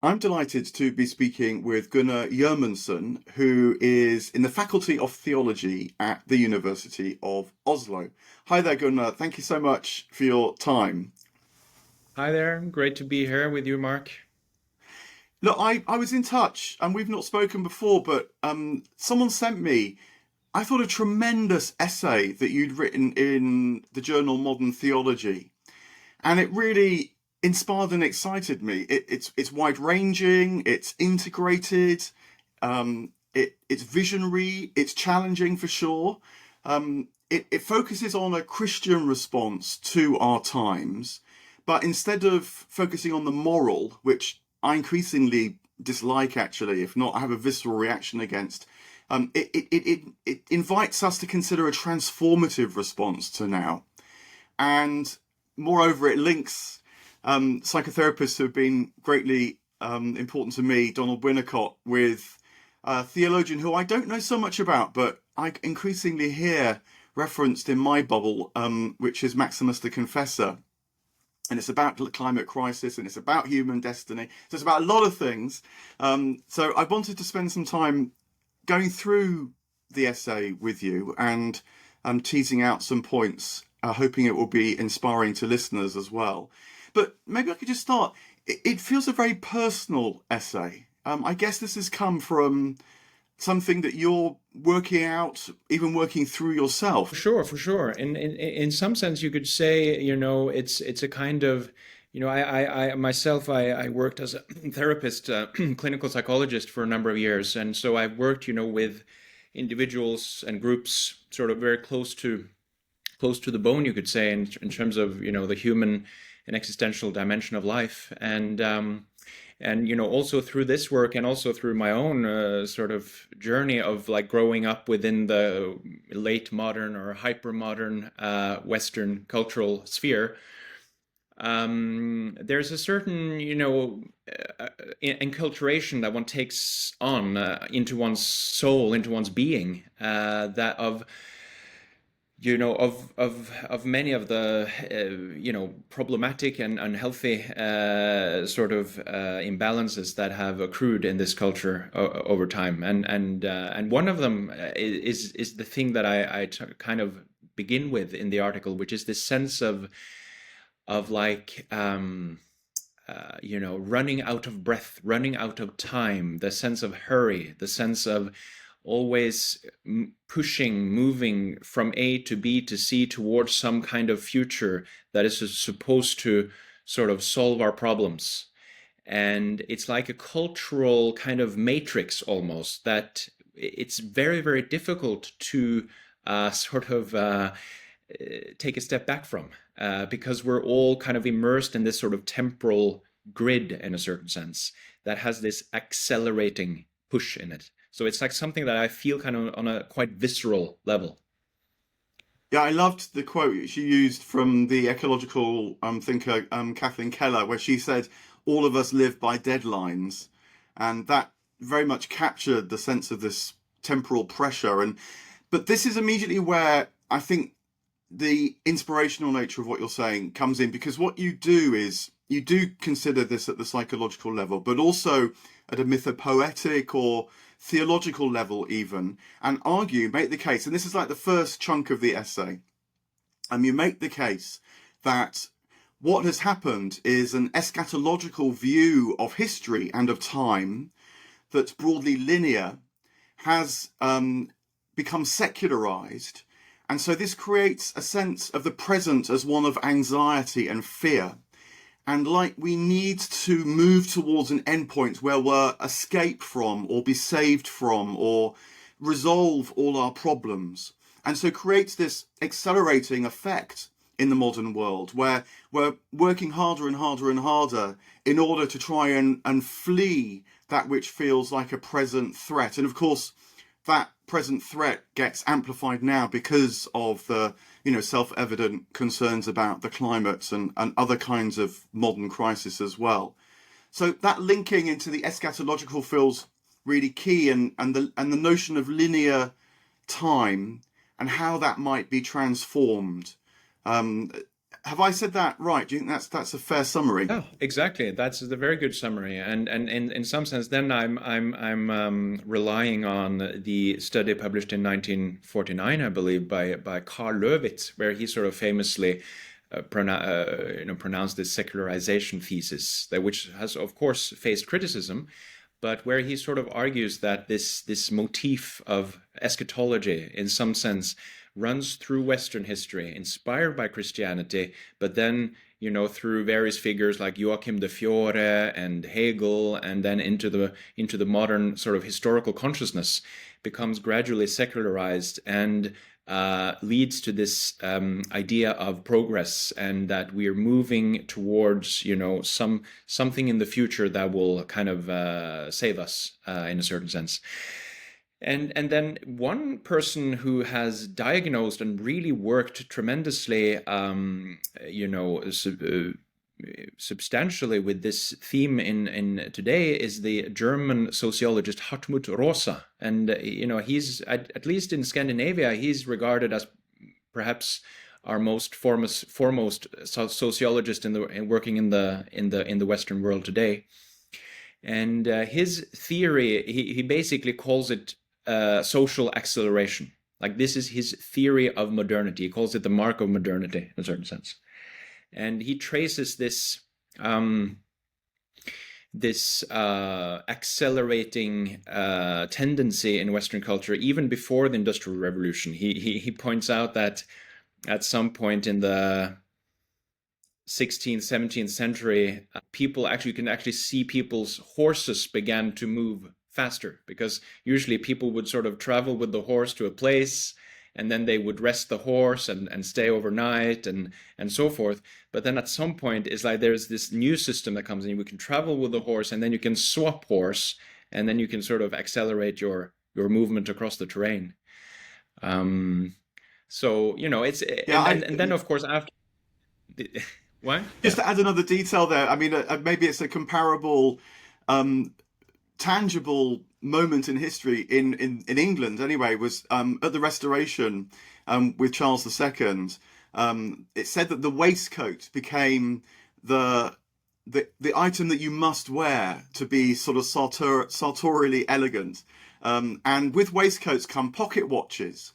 I'm delighted to be speaking with Gunnar Gjermundsen, who is in the Faculty of Theology at the University of Oslo. Hi there, Gunnar. Thank you so much for your time. Hi there. Great to be here with you, Mark. Look, I was in touch and we've not spoken before, but someone sent me, I thought, a tremendous essay that you'd written in the journal Modern Theology. And it really inspired and excited me. It's wide ranging, it's integrated, it's visionary, it's challenging for sure. It focuses on a Christian response to our times, but instead of focusing on the moral, which I increasingly dislike actually, if not I have a visceral reaction against, it invites us to consider a transformative response to now. And moreover, it links psychotherapists who have been greatly important to me, Donald Winnicott, with a theologian who I don't know so much about, but I increasingly hear referenced in my bubble, which is Maximus the Confessor. And it's about the climate crisis and it's about human destiny. So it's about a lot of things. So I wanted to spend some time going through the essay with you and teasing out some points, hoping it will be inspiring to listeners as well. But maybe I could just start. It feels a very personal essay. I guess this has come from something that you're working out, even working through yourself. For sure. In some sense, you could say, it's a kind of, I myself, I worked as a therapist, clinical psychologist for a number of years, and so I've worked, with individuals and groups, sort of very close to the bone, you could say, in terms of, the human and existential dimension of life, and also through this work and also through my own sort of journey of like growing up within the late modern or hyper modern Western cultural sphere. There's a certain enculturation that one takes on into one's soul, into one's being, that of many of the problematic and unhealthy sort of imbalances that have accrued in this culture over time, and one of them is the thing that I kind of begin with in the article, which is this sense of like running out of breath, running out of time, the sense of hurry, the sense of always pushing, moving from A to B to C towards some kind of future that is supposed to sort of solve our problems. And it's like a cultural kind of matrix almost, that it's very, very difficult to take a step back from, because we're all kind of immersed in this sort of temporal grid in a certain sense that has this accelerating push in it. So it's like something that I feel kind of on a quite visceral level. Yeah, I loved the quote she used from the ecological thinker Kathleen Keller, where she said, "All of us live by deadlines," and that very much captured the sense of this temporal pressure. But this is immediately where I think the inspirational nature of what you're saying comes in, because what you do is you do consider this at the psychological level, but also at a mythopoetic or theological level even, and make the case, and this is like the first chunk of the essay, and you make the case that what has happened is an eschatological view of history and of time that's broadly linear has become secularized, and so this creates a sense of the present as one of anxiety and fear. And like we need to move towards an endpoint where we'll escape from or be saved from or resolve all our problems. And so creates this accelerating effect in the modern world where we're working harder and harder and harder in order to try and flee that which feels like a present threat. And of course, that present threat gets amplified now because of the self-evident concerns about the climate and other kinds of modern crisis as well. So that linking into the eschatological feels really key, and the notion of linear time and how that might be transformed have I said that right? Do you think that's a fair summary? Yeah, exactly. That's a very good summary. And in some sense, then I'm relying on the study published in 1949, I believe, by Karl Löwitz, where he sort of famously pronounced this secularization thesis, that which has of course faced criticism, but where he sort of argues that this motif of eschatology, in some sense, runs through Western history, inspired by Christianity, but then, through various figures like Joachim de Fiore and Hegel, and then into the modern sort of historical consciousness, becomes gradually secularized and leads to this idea of progress, and that we are moving towards, something in the future that will kind of save us in a certain sense. And then one person who has diagnosed and really worked tremendously, substantially with this theme in today is the German sociologist Hartmut Rosa. And he's at least in Scandinavia, he's regarded as perhaps our most foremost sociologist in working in the Western world today. And his theory, he basically calls it social acceleration. Like, this is his theory of modernity. He calls it the mark of modernity in a certain sense. And he traces this accelerating tendency in Western culture even before the Industrial Revolution. He points out that at some point in the 16th, 17th century, you can actually see people's horses began to move faster, because usually people would sort of travel with the horse to a place, and then they would rest the horse and stay overnight and so forth. But then at some point, it's like there's this new system that comes in. We can travel with the horse, and then you can swap horse, and then you can sort of accelerate your movement across the terrain. So, it's... Yeah, and then, of course, after... What? Just to add another detail there, I mean, maybe it's a comparable, tangible moment in history in England anyway, was at the Restoration with Charles II. It said that the waistcoat became the item that you must wear to be sort of sartorially elegant. And with waistcoats come pocket watches.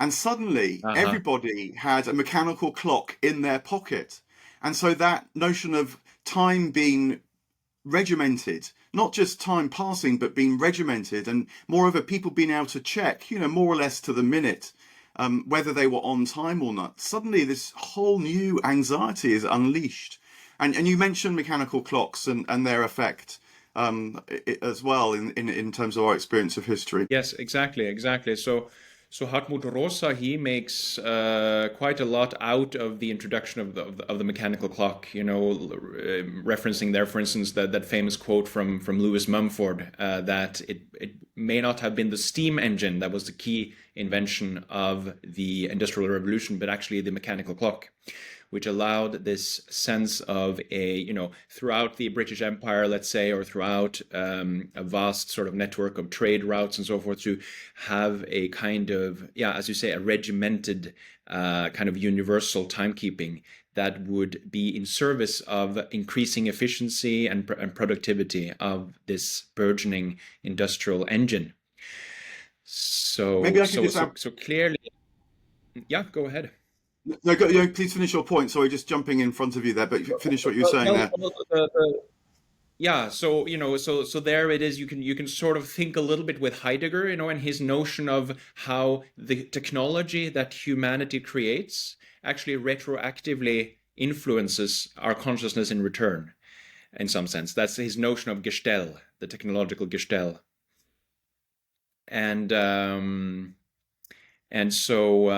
And suddenly everybody had a mechanical clock in their pocket. And so that notion of time being regimented, not just time passing, but being regimented, and moreover, people being able to check, more or less to the minute, whether they were on time or not. Suddenly this whole new anxiety is unleashed. And you mentioned mechanical clocks and their effect as well in terms of our experience of history. Yes, exactly. So Hartmut Rosa, he makes quite a lot out of the introduction of the mechanical clock, referencing there, for instance, that famous quote from Lewis Mumford, that it may not have been the steam engine that was the key invention of the Industrial Revolution, but actually the mechanical clock, which allowed this sense of throughout the British Empire, let's say, or throughout a vast sort of network of trade routes and so forth, to have a kind of, as you say, a regimented kind of universal timekeeping that would be in service of increasing efficiency and productivity of this burgeoning industrial engine. So maybe I can so clearly, go ahead. No, please finish your point. Sorry, just jumping in front of you there, but finish what you were saying there. So there it is. You can sort of think a little bit with Heidegger, and his notion of how the technology that humanity creates actually retroactively influences our consciousness in return, in some sense. That's his notion of Gestell, the technological Gestell. And so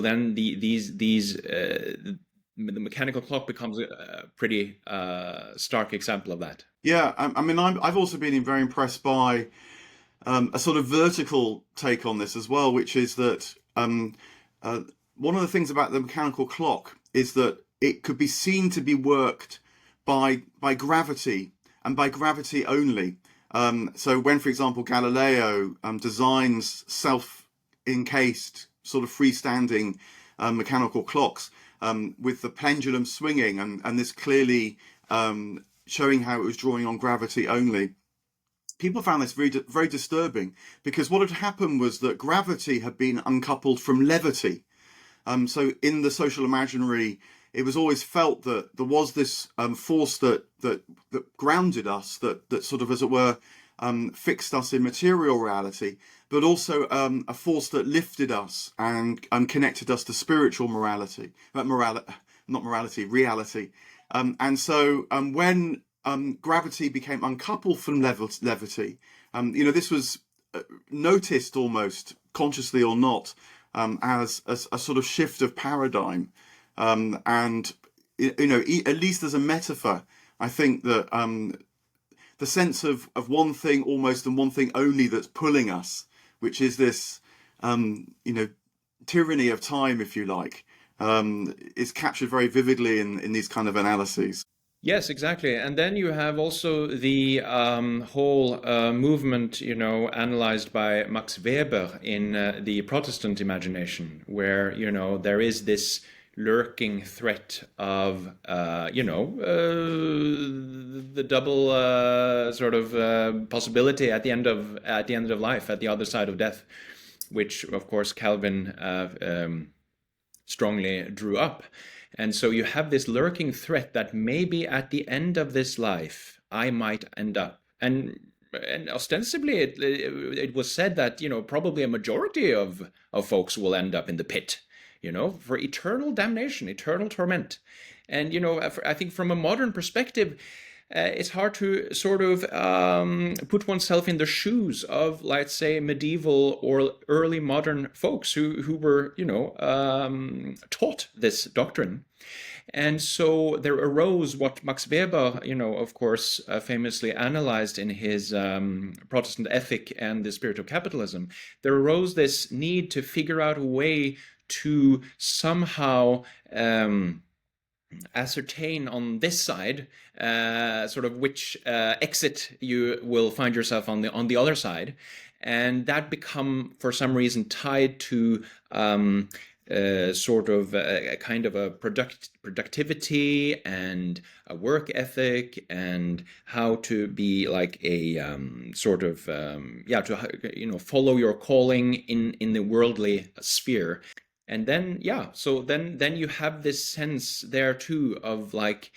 then the mechanical clock becomes a pretty stark example of that. Yeah, I mean, I've also been very impressed by a sort of vertical take on this as well, which is that one of the things about the mechanical clock is that it could be seen to be worked by gravity, and by gravity only. So when, for example, Galileo designs self-encased, sort of freestanding mechanical clocks, with the pendulum swinging and this clearly showing how it was drawing on gravity only. People found this very, very disturbing, because what had happened was that gravity had been uncoupled from levity. So in the social imaginary, it was always felt that there was this force that grounded us, that sort of, as it were, fixed us in material reality, but also a force that lifted us and connected us to spiritual morality, reality. And so when gravity became uncoupled from levity, this was noticed almost consciously or not as a sort of shift of paradigm. And at least as a metaphor, I think that the sense of one thing almost and one thing only that's pulling us, which is this tyranny of time, if you like, is captured very vividly in these kind of analyses. Yes, exactly. And then you have also the whole movement, analyzed by Max Weber in the Protestant imagination, where, there is this lurking threat of, the double sort of possibility at the end of life, at the other side of death, which, of course, Calvin strongly drew up. And so you have this lurking threat that maybe at the end of this life, I might end up. And ostensibly, it was said that, probably a majority of folks will end up in the pit, for eternal damnation, eternal torment. And, I think from a modern perspective, it's hard to sort of put oneself in the shoes of, let's say, medieval or early modern folks who were, taught this doctrine. And so there arose what Max Weber, of course, famously analyzed in his Protestant Ethic and the Spirit of Capitalism. There arose this need to figure out a way to somehow ascertain on this side sort of which exit you will find yourself on the other side, and that become for some reason tied to sort of a kind of a productivity and a work ethic, and how to be like a sort of to follow your calling in the worldly sphere. And then, so then you have this sense there too of like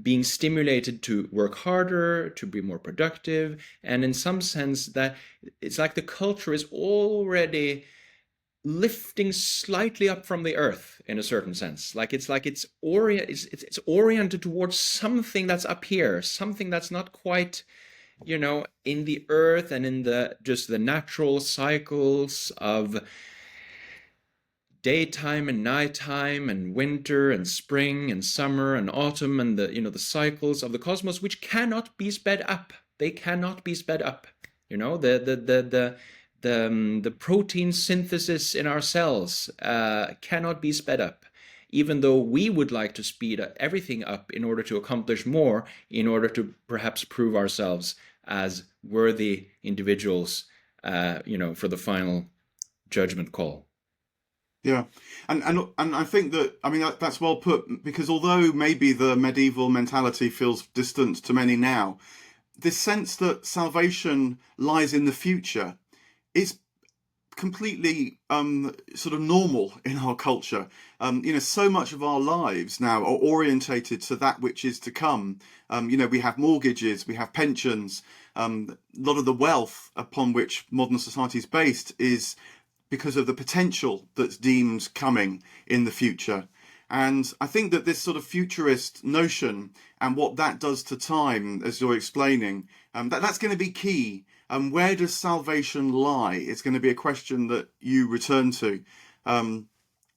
being stimulated to work harder, to be more productive. And in some sense that it's like the culture is already lifting slightly up from the earth in a certain sense. It's oriented towards something that's up here, something that's not quite, in the earth and in the natural cycles of daytime and nighttime and winter and spring and summer and autumn, and the cycles of the cosmos, which cannot be sped up. They cannot be sped up. The protein synthesis in our cells cannot be sped up, even though we would like to speed everything up in order to accomplish more, in order to perhaps prove ourselves as worthy individuals, for the final judgment call. Yeah, and I think that, that's well put, because although maybe the medieval mentality feels distant to many now, this sense that salvation lies in the future is completely sort of normal in our culture. So much of our lives now are orientated to that which is to come. We have mortgages, we have pensions. A lot of the wealth upon which modern society is based is because of the potential that's deemed coming in the future. And I think that this sort of futurist notion and what that does to time, as you're explaining, that's going to be key. Where does salvation lie? It's going to be a question that you return to. And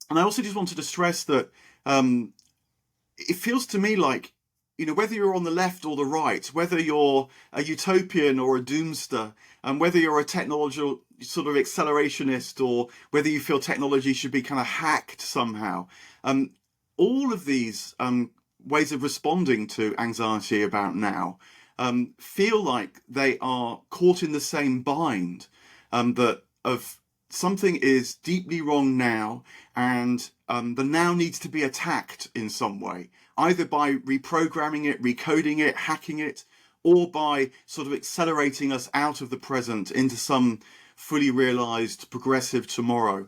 I also just wanted to stress that it feels to me like, whether you're on the left or the right, whether you're a utopian or a doomster, and whether you're a technological sort of accelerationist, or whether you feel technology should be kind of hacked somehow, all of these ways of responding to anxiety about now feel like they are caught in the same bind, that of something is deeply wrong now, and the now needs to be attacked in some way, either by reprogramming it, recoding it, hacking it, or by sort of accelerating us out of the present into some fully realized progressive tomorrow.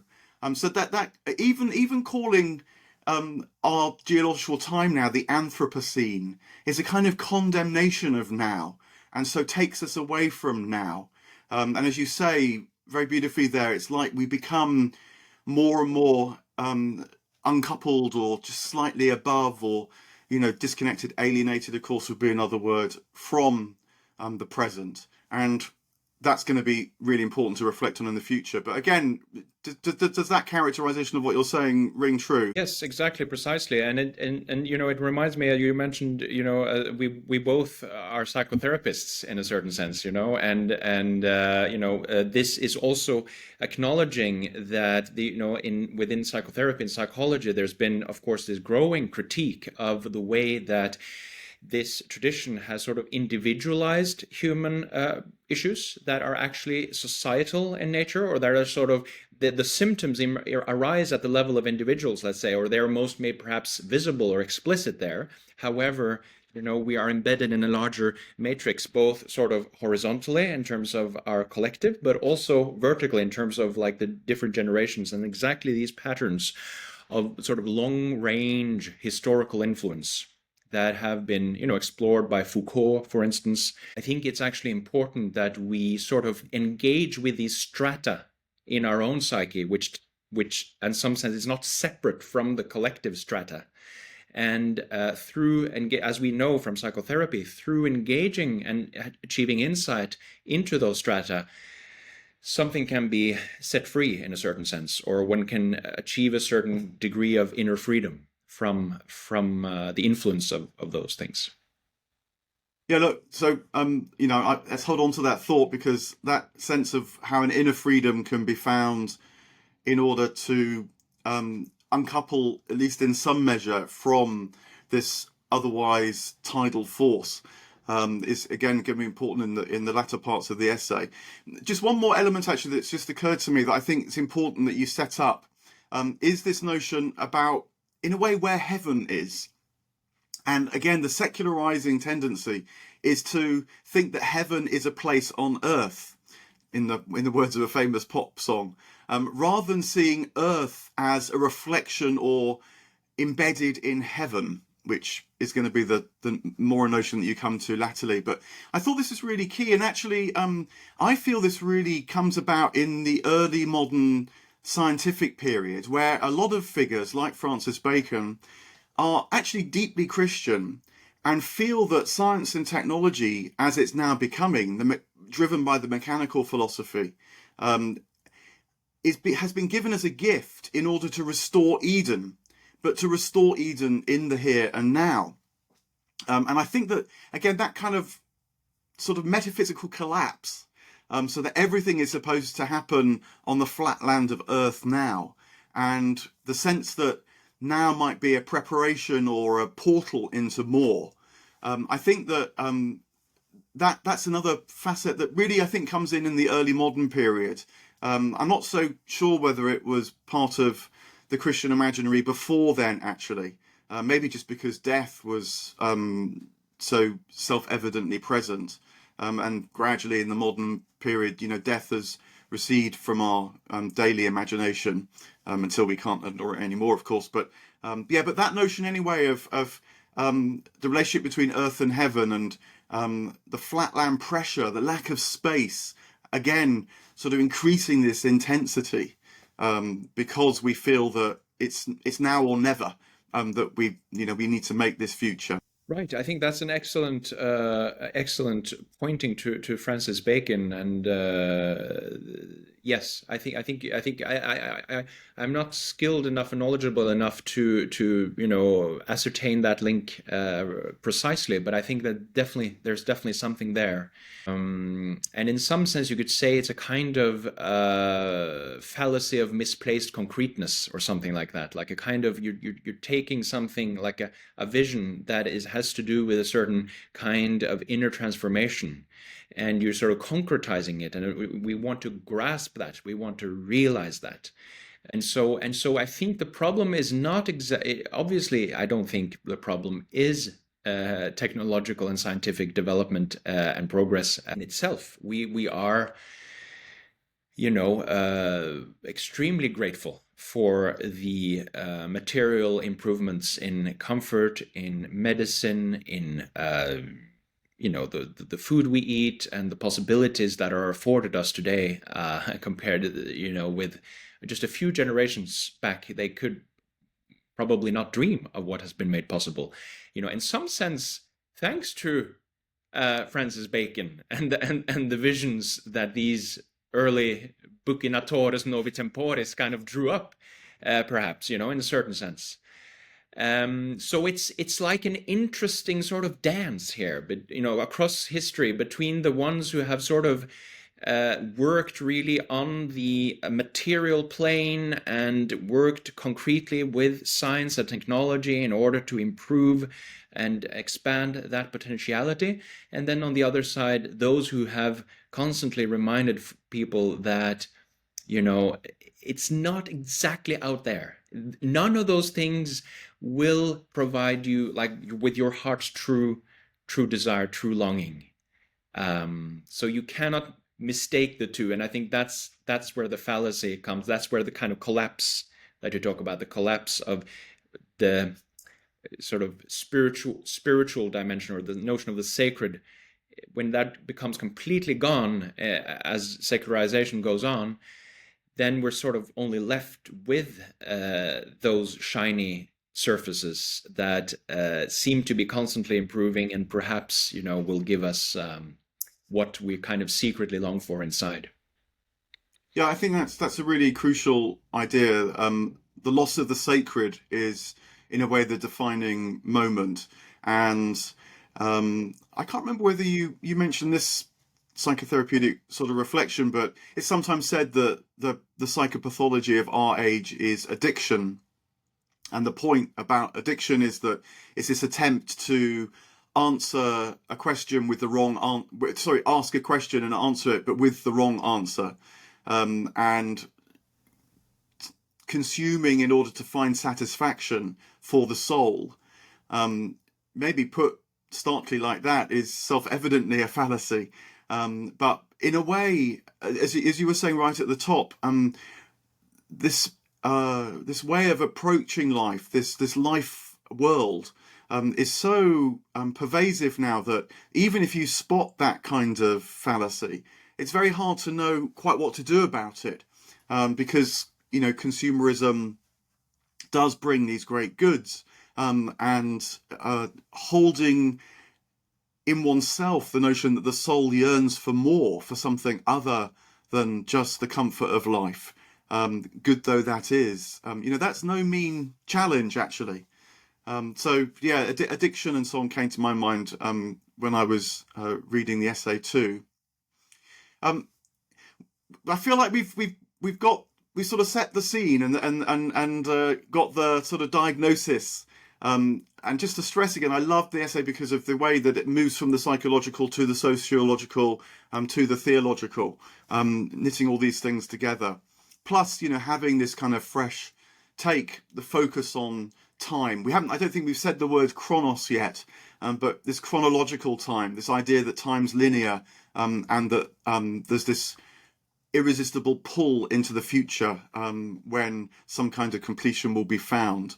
So that even calling our geological time now the Anthropocene is a kind of condemnation of now, and so takes us away from now. And as you say very beautifully there, it's like we become more and more uncoupled, or just slightly above, or disconnected, alienated, of course would be another word, from the present. And that's going to be really important to reflect on in the future. But again, does that characterization of what you're saying ring true? Yes, exactly, precisely. And it reminds me, you mentioned, we both are psychotherapists in a certain sense, and this is also acknowledging that within psychotherapy and psychology, there's been, of course, this growing critique of the way that this tradition has sort of individualized human issues that are actually societal in nature, or that are sort of the symptoms arise at the level of individuals, let's say, or they're most made perhaps visible or explicit there. However, we are embedded in a larger matrix, both sort of horizontally in terms of our collective, but also vertically in terms of like the different generations, and exactly these patterns of sort of long range historical influence that have been, explored by Foucault, for instance. I think it's actually important that we sort of engage with these strata in our own psyche, which in some sense is not separate from the collective strata. And as we know from psychotherapy, through engaging and achieving insight into those strata, something can be set free in a certain sense, or one can achieve a certain degree of inner freedom from the influence of those things. Yeah, look, so let's hold on to that thought, because that sense of how an inner freedom can be found in order to uncouple, at least in some measure, from this otherwise tidal force, is again going to be important in the latter parts of the essay. Just one more element actually that's just occurred to me that I think it's important that you set up, is this notion about, in a way, where heaven is. And again, the secularizing tendency is to think that heaven is a place on earth, in the words of a famous pop song, rather than seeing earth as a reflection or embedded in heaven, which is going to be the more notion that you come to latterly. But I thought this is really key. And actually, I feel this really comes about in the early modern scientific period, where a lot of figures like Francis Bacon are actually deeply Christian and feel that science and technology, as it's now becoming, driven by the mechanical philosophy, has been given as a gift in order to restore Eden, but to restore Eden in the here and now. And I think that, again, that kind of sort of metaphysical collapse, so that everything is supposed to happen on the flat land of Earth now, and the sense that now might be a preparation or a portal into more. I think that that's another facet that really, I think, comes in the early modern period. I'm not so sure whether it was part of the Christian imaginary before then, actually. Maybe just because death was so self-evidently present. And gradually in the modern period, death has receded from our daily imagination until we can't ignore it anymore, of course. But but that notion anyway of the relationship between earth and heaven, and the flatland pressure, the lack of space, again, sort of increasing this intensity, because we feel that it's now or never, that we need to make this future. Right. I think that's an excellent pointing to Francis Bacon, and yes, I'm not skilled enough and knowledgeable enough to ascertain that link precisely, but I think that there's definitely something there, and in some sense you could say it's a kind of fallacy of misplaced concreteness or something like that, like a kind of you're taking something like a vision that has to do with a certain kind of inner transformation, and you're sort of concretizing it, and we want to grasp that, we want to realize that. And so I think the problem is not obviously, I don't think the problem is technological and scientific development and progress in itself. We are, extremely grateful for the material improvements in comfort, in medicine, in the food we eat, and the possibilities that are afforded us today, compared to with just a few generations back. They could probably not dream of what has been made possible. In some sense, thanks to Francis Bacon and the visions that these early bucinatores novi temporis kind of drew up, perhaps, in a certain sense. So it's like an interesting sort of dance here, but across history, between the ones who have sort of worked really on the material plane and worked concretely with science and technology in order to improve and expand that potentiality. And then on the other side, those who have constantly reminded people that, it's not exactly out there. None of those things will provide you like with your heart's true desire, true longing. So you cannot mistake the two. And I think that's where the fallacy comes. That's where the kind of collapse that you talk about, the collapse of the sort of spiritual dimension, or the notion of the sacred, when that becomes completely gone, as secularization goes on, then we're sort of only left with those shiny surfaces that seem to be constantly improving, and perhaps will give us what we kind of secretly long for inside. Yeah, I think that's a really crucial idea. The loss of the sacred is, in a way, the defining moment. And I can't remember whether you mentioned this psychotherapeutic sort of reflection, but it's sometimes said that the psychopathology of our age is addiction. And the point about addiction is that it's this attempt to answer a question with the wrong ask a question and answer it, but with the wrong answer, and consuming in order to find satisfaction for the soul. Maybe put starkly like that, is self-evidently a fallacy. But in a way, as you were saying right at the top, this way of approaching life, this life world, is so pervasive now that even if you spot that kind of fallacy, it's very hard to know quite what to do about it, because consumerism does bring these great goods, and holding in oneself the notion that the soul yearns for more, for something other than just the comfort of life, good though that is. That's no mean challenge, actually. So yeah, addiction and so on came to my mind when I was reading the essay too. I feel like we sort of set the scene and got the sort of diagnosis. And just to stress again, I love the essay because of the way that it moves from the psychological to the sociological, to the theological, knitting all these things together. Plus, having this kind of fresh take, the focus on time. I don't think we've said the word chronos yet, but this chronological time, this idea that time's linear, and that there's this irresistible pull into the future when some kind of completion will be found.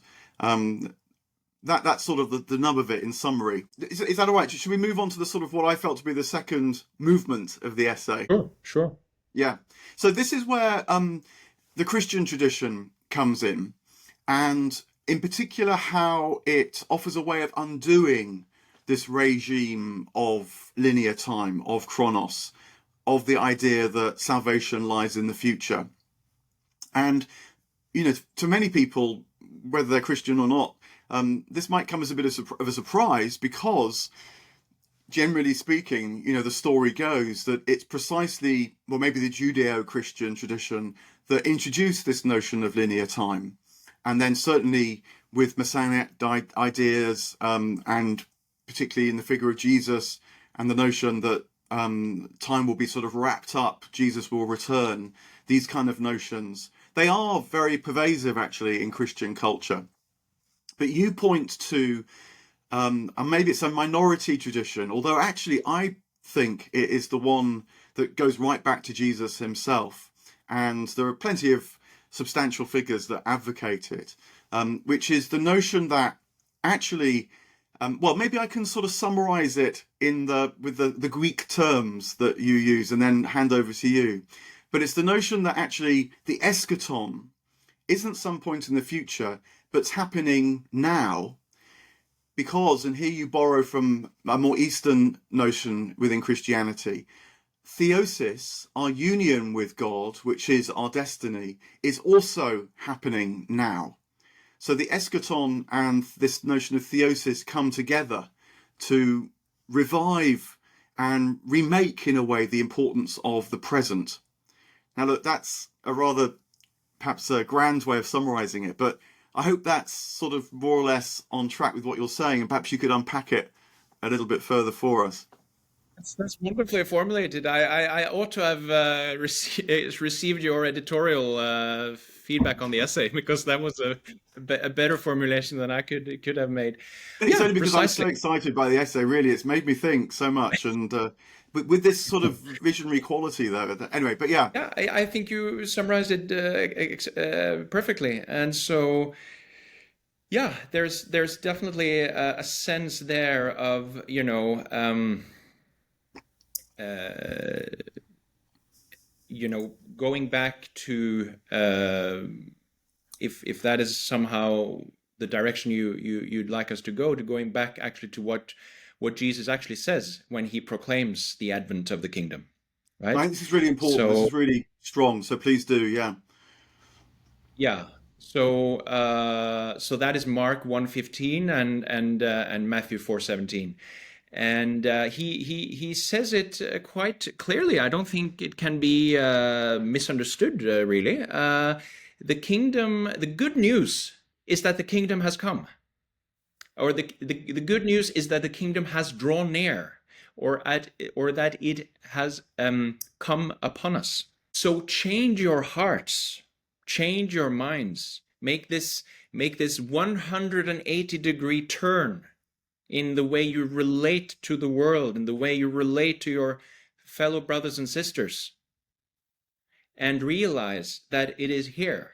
That's sort of the nub of it in summary. Is that all right? Should we move on to the sort of what I felt to be the second movement of the essay? Sure. Yeah. So this is where the Christian tradition comes in, and in particular how it offers a way of undoing this regime of linear time, of chronos, of the idea that salvation lies in the future. And, to many people, whether they're Christian or not, this might come as a bit of a surprise, because generally speaking, the story goes that it's precisely, well, maybe the Judeo-Christian tradition that introduced this notion of linear time. And then certainly with Messianic ideas, and particularly in the figure of Jesus, and the notion that time will be sort of wrapped up, Jesus will return, these kind of notions they are very pervasive actually in Christian culture. But you point to, and maybe it's a minority tradition, although actually I think it is the one that goes right back to Jesus himself. And there are plenty of substantial figures that advocate it, which is the notion that actually, well, maybe I can sort of summarize it with the Greek terms that you use and then hand over to you. But it's the notion that actually the eschaton isn't some point in the future, but it's happening now. Because, and here you borrow from a more Eastern notion within Christianity, theosis, our union with God, which is our destiny, is also happening now. So the eschaton and this notion of theosis come together to revive and remake, in a way, the importance of the present. Now, look, that's a rather, perhaps a grand way of summarizing it, but I hope that's sort of more or less on track with what you're saying, and perhaps you could unpack it a little bit further for us. That's wonderfully formulated. I ought to have received your editorial feedback on the essay, because that was a better formulation than I could have made. It's Yeah, only because precisely. I'm so excited by the essay, really. It's made me think so much, and with this sort of visionary quality, though. Anyway, but yeah. Yeah, I think you summarized it perfectly. And so, yeah, there's definitely a sense there of, going back to, if that is somehow the direction you'd like us to go, to going back actually to what Jesus actually says when he proclaims the advent of the kingdom, I right? think this is really important. This So is really strong. So please do, yeah. yeah, so that is Mark 1:15 and Matthew 4:17. And he says it quite clearly. I don't think it can be misunderstood, really. The good news is that the kingdom has come, or the good news is that the kingdom has drawn near, or that it has come upon us. So change your hearts, change your minds, make this 180-degree turn in the way you relate to the world, in the way you relate to your fellow brothers and sisters, and realize that it is here.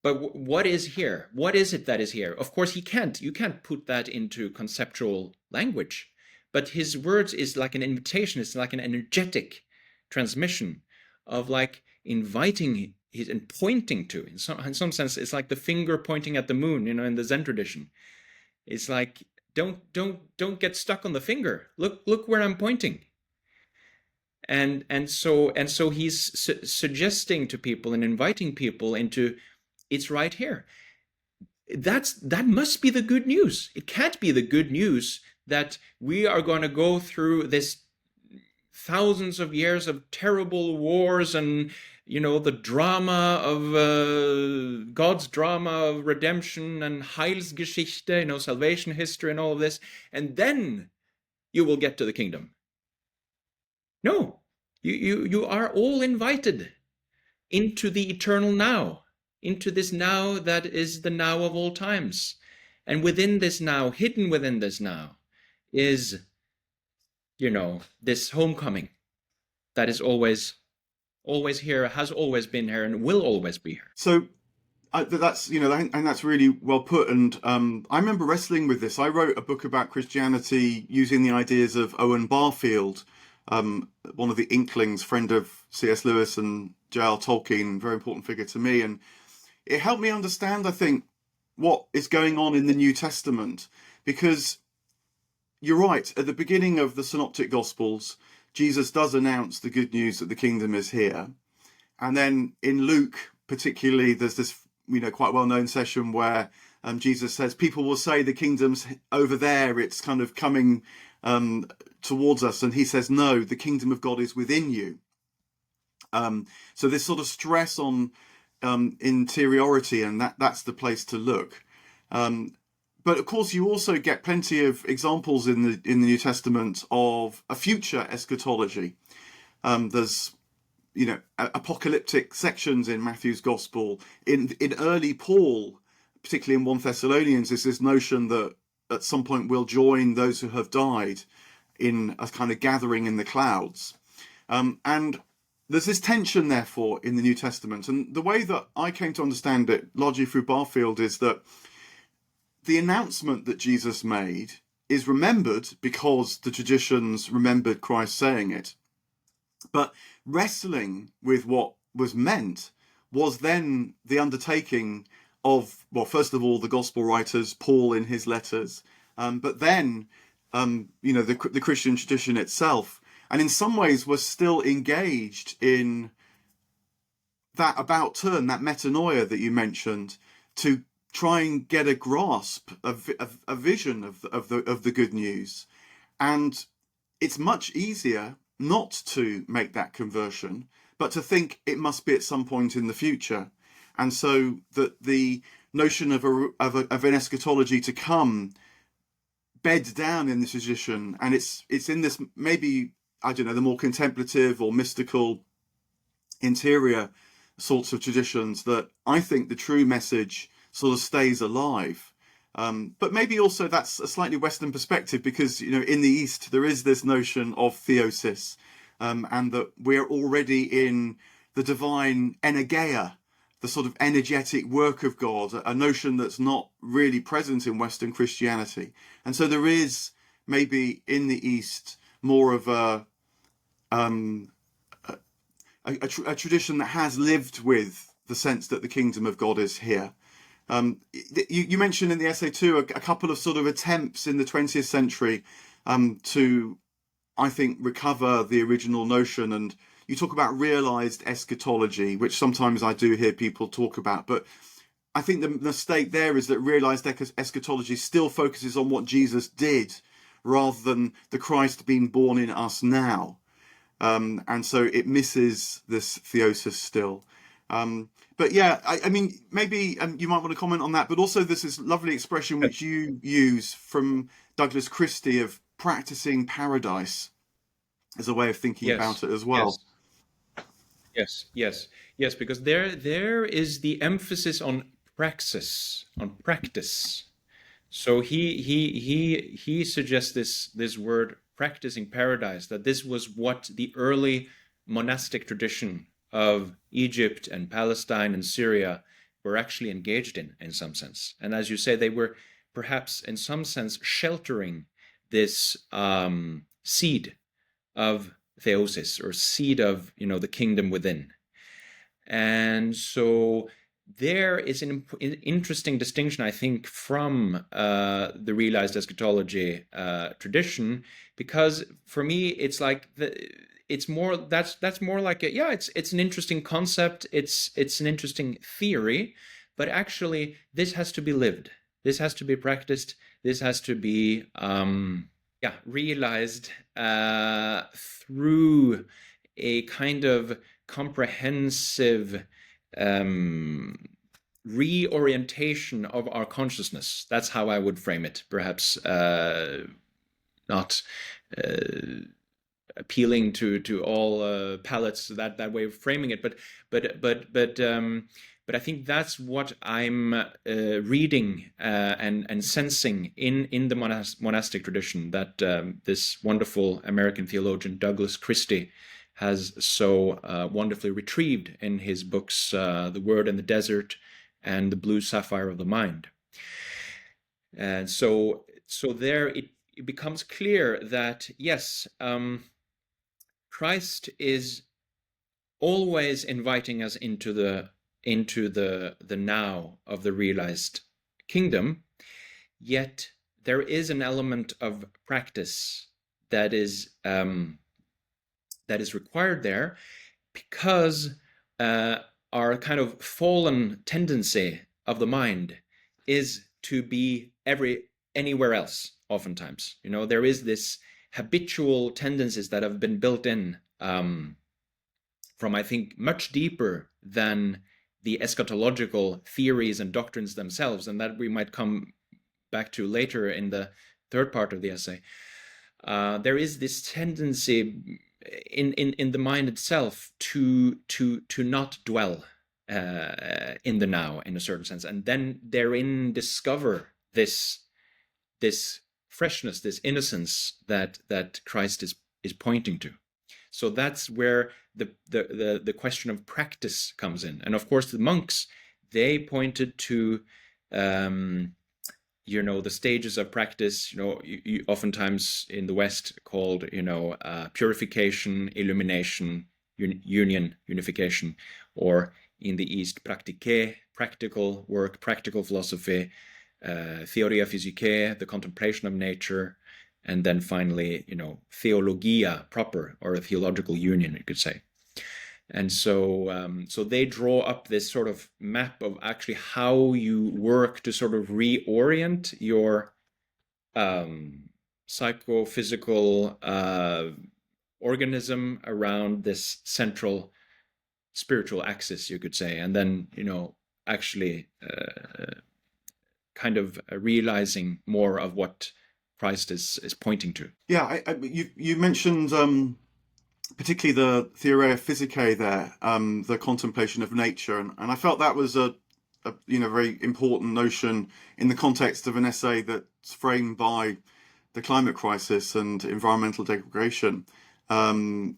But what is here? What is it that is here? Of course, you can't put that into conceptual language, but his words is like an invitation. It's like an energetic transmission of like inviting his and pointing to. In some sense, it's like the finger pointing at the moon, in the Zen tradition. It's like, don't get stuck on the finger. Look where I'm pointing. And so he's suggesting to people and inviting people into, it's right here. That must be the good news. It can't be the good news that we are going to go through this thousands of years of terrible wars and the drama of God's drama of redemption and Heilsgeschichte, salvation history and all of this, and then you will get to the kingdom. No, you are all invited into the eternal now, into this now that is the now of all times. And within this now, hidden within this now, is, this homecoming that is always here, has always been here, and will always be here. So that's and that's really well put. And I remember wrestling with this. I wrote a book about Christianity using the ideas of Owen Barfield, one of the Inklings, friend of C.S. Lewis and J.R. Tolkien, very important figure to me, and it helped me understand, I think, what is going on in the New Testament, because you're right, at the beginning of the Synoptic Gospels, Jesus does announce the good news that the kingdom is here. And then in Luke, particularly, there's this, quite well-known session where Jesus says, people will say the kingdom's over there, it's kind of coming towards us. And he says, no, the kingdom of God is within you. So this sort of stress on interiority, and that's the place to look. But of course, you also get plenty of examples in the New Testament of a future eschatology. There's apocalyptic sections in Matthew's gospel. In early Paul, particularly in 1 Thessalonians, is this notion that at some point we'll join those who have died in a kind of gathering in the clouds. And there's this tension, therefore, in the New Testament. And the way that I came to understand it, largely through Barfield, is that the announcement that Jesus made is remembered because the traditions remembered Christ saying it. But wrestling with what was meant was then the undertaking of, well, first of all, the gospel writers, Paul in his letters, but then, the Christian tradition itself. And in some ways was still engaged in that about turn, that metanoia that you mentioned, to try and get a grasp of a vision of the good news. And it's much easier not to make that conversion, but to think it must be at some point in the future. And so that the notion of an eschatology to come beds down in this tradition, and it's in this, maybe, I don't know, the more contemplative or mystical interior sorts of traditions, that I think the true message sort of stays alive. But maybe also that's a slightly Western perspective, because, in the East, there is this notion of theosis, and that we're already in the divine energeia, the sort of energetic work of God, a notion that's not really present in Western Christianity. And so there is maybe in the East more of a tradition that has lived with the sense that the kingdom of God is here. You mentioned in the essay too a couple of sort of attempts in the 20th century to, I think, recover the original notion, and you talk about realized eschatology, which sometimes I do hear people talk about, but I think the mistake there is that realized eschatology still focuses on what Jesus did rather than the Christ being born in us now. And so it misses this theosis still. But yeah, I mean, maybe you might want to comment on that, but also there's this lovely expression which you use from Douglas Christie of practicing paradise as a way of thinking about it as well. Yes, because there is the emphasis on praxis, on practice. So he suggests this word practicing paradise, that this was what the early monastic tradition of Egypt and Palestine and Syria were actually engaged in some sense. And as you say, they were perhaps in some sense sheltering this seed of theosis, or seed of the kingdom within. And so there is an interesting distinction, I think, from the realized eschatology tradition, because for me it's like it's more that's more like it's an interesting concept, it's an interesting theory, but actually this has to be lived, this has to be practiced, this has to be realized through a kind of comprehensive reorientation of our consciousness. That's how I would frame it. Perhaps not appealing to all palates, that way of framing it, but I think that's what I'm reading and sensing in the monastic tradition that this wonderful American theologian Douglas Christie has so wonderfully retrieved in his books, The Word in the Desert and The Blue Sapphire of the Mind. And so there it becomes clear that, yes, Christ is always inviting us into the now of the realized kingdom, yet there is an element of practice that is required there, because our kind of fallen tendency of the mind is to be anywhere else. Oftentimes, there is this habitual tendencies that have been built in from, I think, much deeper than the eschatological theories and doctrines themselves, and that we might come back to later in the third part of the essay. There is this tendency in the mind itself to not dwell in the now in a certain sense, and then therein discover this freshness, this innocence that Christ is pointing to. So that's where the question of practice comes in. And of course, the monks, they pointed to the stages of practice, you oftentimes in the West called, purification, illumination, unification, or in the East, praktike, practical work, practical philosophy, theoria physicae, the contemplation of nature, and then finally, theologia proper, or a theological union, you could say. And so they draw up this sort of map of actually how you work to sort of reorient your psychophysical organism around this central spiritual axis, you could say, and then, actually kind of realizing more of what Christ is pointing to. Yeah, you mentioned particularly the theoria physicae there, the contemplation of nature, and I felt that was a very important notion in the context of an essay that's framed by the climate crisis and environmental degradation, and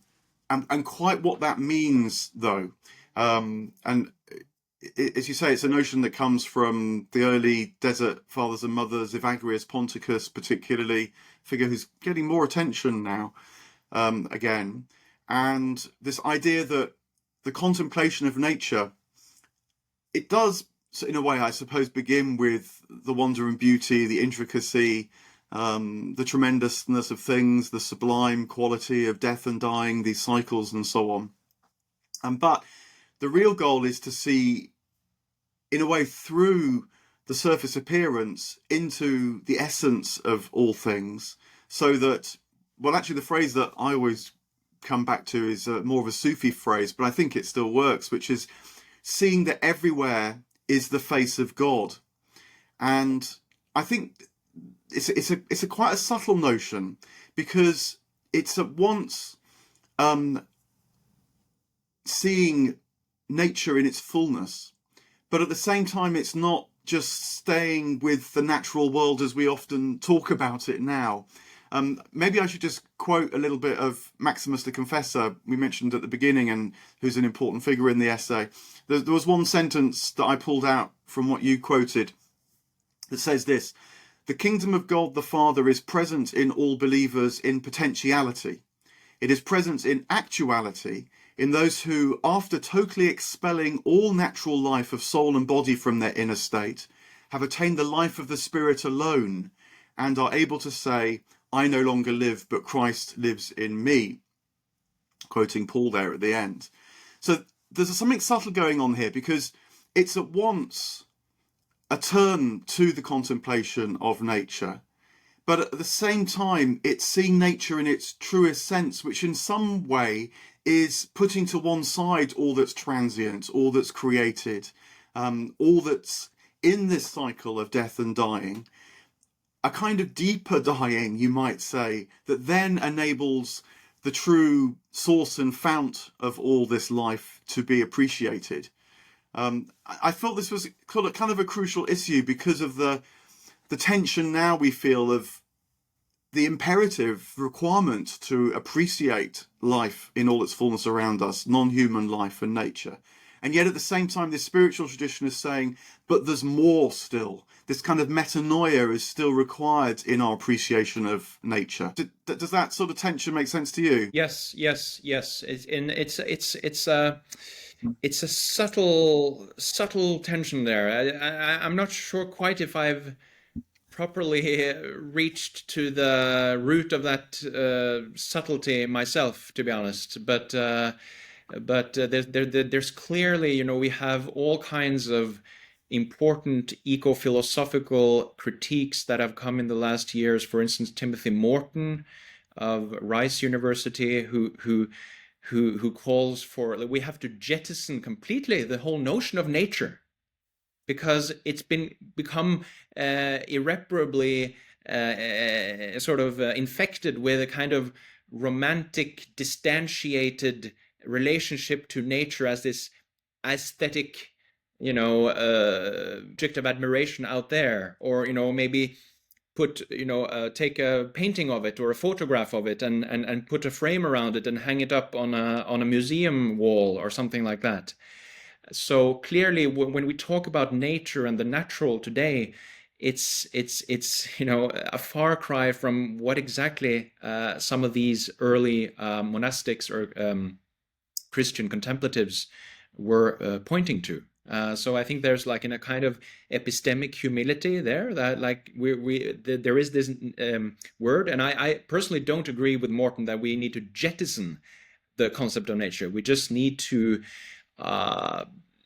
quite what that means, though. And as you say, it's a notion that comes from the early desert fathers and mothers, Evagrius Ponticus, particularly, figure who's getting more attention now, again. And this idea that the contemplation of nature, it does, in a way, I suppose, begin with the wonder and beauty, the intricacy, the tremendousness of things, the sublime quality of death and dying, these cycles and so on. But the real goal is to see, in a way, through the surface appearance into the essence of all things, so that, well, actually the phrase that I always come back to is more of a Sufi phrase, but I think it still works, which is seeing that everywhere is the face of God. And I think it's a quite a subtle notion, because it's at once seeing nature in its fullness, but at the same time it's not just staying with the natural world as we often talk about it now. Maybe I should just quote a little bit of Maximus the Confessor, we mentioned at the beginning, and who's an important figure in the essay. There was one sentence that I pulled out from what you quoted that says this: "The kingdom of God the Father is present in all believers in potentiality. It is present in actuality in those who, after totally expelling all natural life of soul and body from their inner state, have attained the life of the Spirit alone, and are able to say, 'I no longer live, but Christ lives in me,'" quoting Paul there at the end. So there's something subtle going on here, because it's at once a turn to the contemplation of nature, but at the same time it's seeing nature in its truest sense, which in some way is putting to one side all that's transient, all that's created, all that's in this cycle of death and dying, a kind of deeper dying, you might say, that then enables the true source and fount of all this life to be appreciated. I felt this was kind of a crucial issue because of the tension now we feel of the imperative requirement to appreciate life in all its fullness around us, non-human life and nature. And yet at the same time, this spiritual tradition is saying, but there's more still. This kind of metanoia is still required in our appreciation of nature. Does that sort of tension make sense to you? Yes. It's a subtle tension there. I'm not sure quite if I've properly reached to the root of that subtlety myself, to be honest. But there's clearly, we have all kinds of important eco-philosophical critiques that have come in the last years. For instance, Timothy Morton of Rice University, who calls for, we have to jettison completely the whole notion of nature, because it's become irreparably sort of infected with a kind of romantic, distantiated relationship to nature as this aesthetic, object of admiration out there, or maybe take a painting of it or a photograph of it, and put a frame around it and hang it up on a museum wall or something like that. So clearly, when we talk about nature and the natural today, it's a far cry from what exactly some of these early monastics or Christian contemplatives were pointing to. So I think there's like in a kind of epistemic humility there, that like there is this word, and I personally don't agree with Morton that we need to jettison the concept of nature. We just need to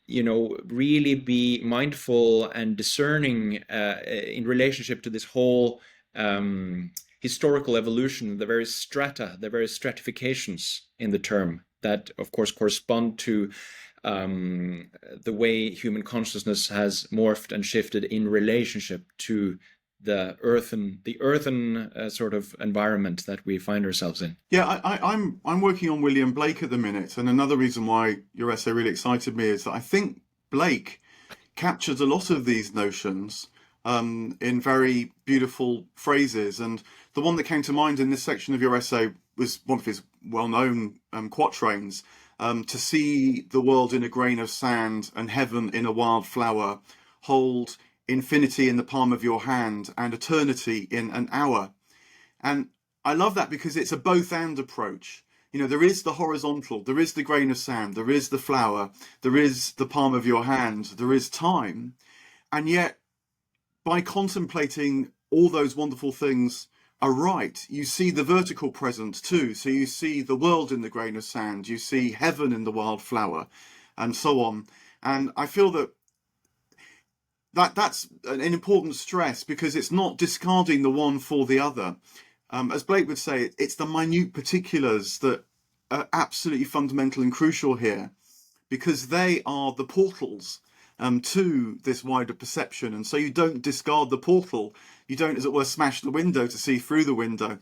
really be mindful and discerning in relationship to this whole historical evolution, the various strata, the various stratifications in the term that, of course, correspond to the way human consciousness has morphed and shifted in relationship to the earthen sort of environment that we find ourselves in. Yeah, I'm working on William Blake at the minute, and another reason why your essay really excited me is that I think Blake captures a lot of these notions in very beautiful phrases. And the one that came to mind in this section of your essay was one of his well-known quatrains, to see the world in a grain of sand and heaven in a wild flower, hold infinity in the palm of your hand and eternity in an hour. And I love that because it's a both and approach. There is the horizontal, there is the grain of sand, there is the flower, there is the palm of your hand, there is time. And yet, by contemplating all those wonderful things aright, you see the vertical present too. So you see the world in the grain of sand, you see heaven in the wild flower, and so on. And I feel that's an important stress, because it's not discarding the one for the other. As Blake would say, it's the minute particulars that are absolutely fundamental and crucial here, because they are the portals to this wider perception. And so you don't discard the portal. You don't, as it were, smash the window to see through the window.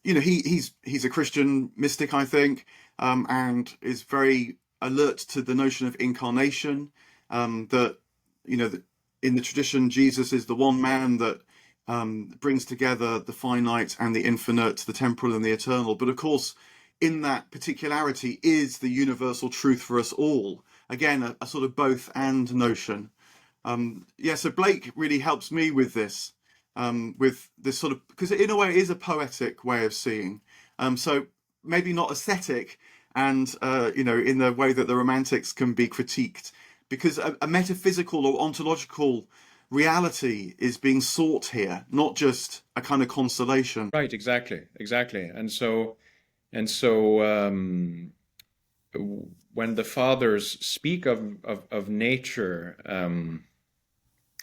He's a Christian mystic, I think, and is very alert to the notion of incarnation. That in the tradition, Jesus is the one man that brings together the finite and the infinite, the temporal and the eternal. But of course, in that particularity is the universal truth for us all. Again, a sort of both and notion. So Blake really helps me with this sort of, because in a way it is a poetic way of seeing. So maybe not ascetic and, in the way that the Romantics can be critiqued, because a metaphysical or ontological reality is being sought here, not just a kind of consolation. Right, exactly. And so when the fathers speak of nature,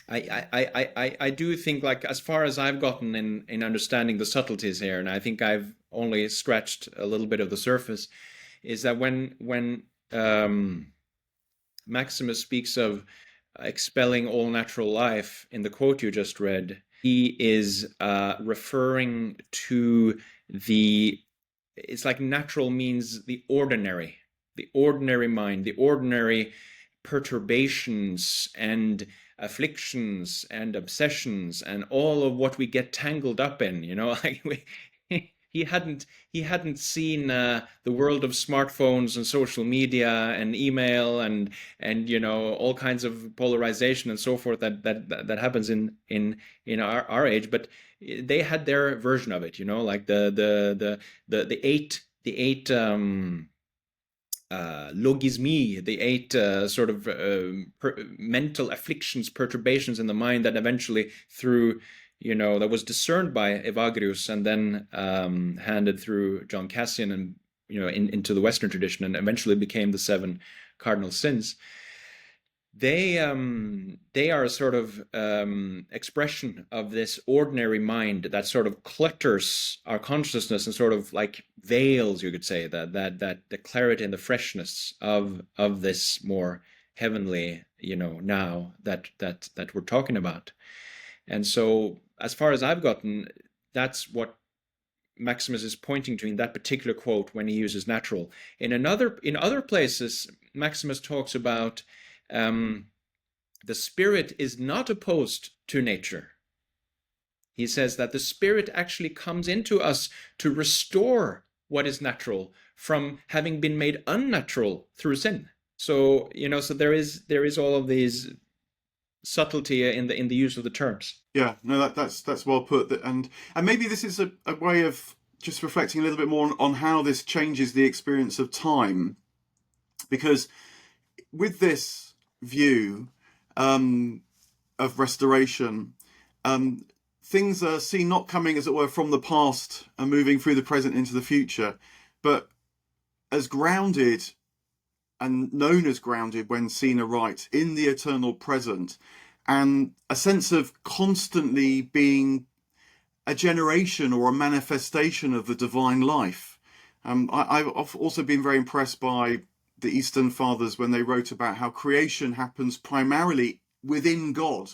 I do think, like, as far as I've gotten in understanding the subtleties here, and I think I've only scratched a little bit of the surface, is that when Maximus speaks of expelling all natural life in the quote you just read, he is referring to it's like natural means the ordinary mind, the ordinary perturbations and afflictions and obsessions and all of what we get tangled up in, like he hadn't seen the world of smartphones and social media and email and all kinds of polarization and so forth that happens in our age, but they had their version of it, like the eight logismi, the eight sort of mental afflictions, perturbations in the mind that eventually through that was discerned by Evagrius and then handed through John Cassian and into the Western tradition, and eventually became the 7 cardinal sins. They are a sort of expression of this ordinary mind that sort of clutters our consciousness and sort of like veils, you could say, that the clarity and the freshness of this more heavenly, now that we're talking about. And so, as far as I've gotten, that's what Maximus is pointing to in that particular quote when he uses natural. In other places, Maximus talks about the spirit is not opposed to nature. He says that the spirit actually comes into us to restore what is natural from having been made unnatural through sin. So, so there is all of these subtlety in the use of the terms. Yeah, no, that's well put. And maybe this is a way of just reflecting a little bit more on how this changes the experience of time, because with this view of restoration, things are seen not coming, as it were, from the past and moving through the present into the future, but as grounded and known as grounded when seen aright in the eternal present, and a sense of constantly being a generation or a manifestation of the divine life. I've also been very impressed by the Eastern Fathers when they wrote about how creation happens primarily within God.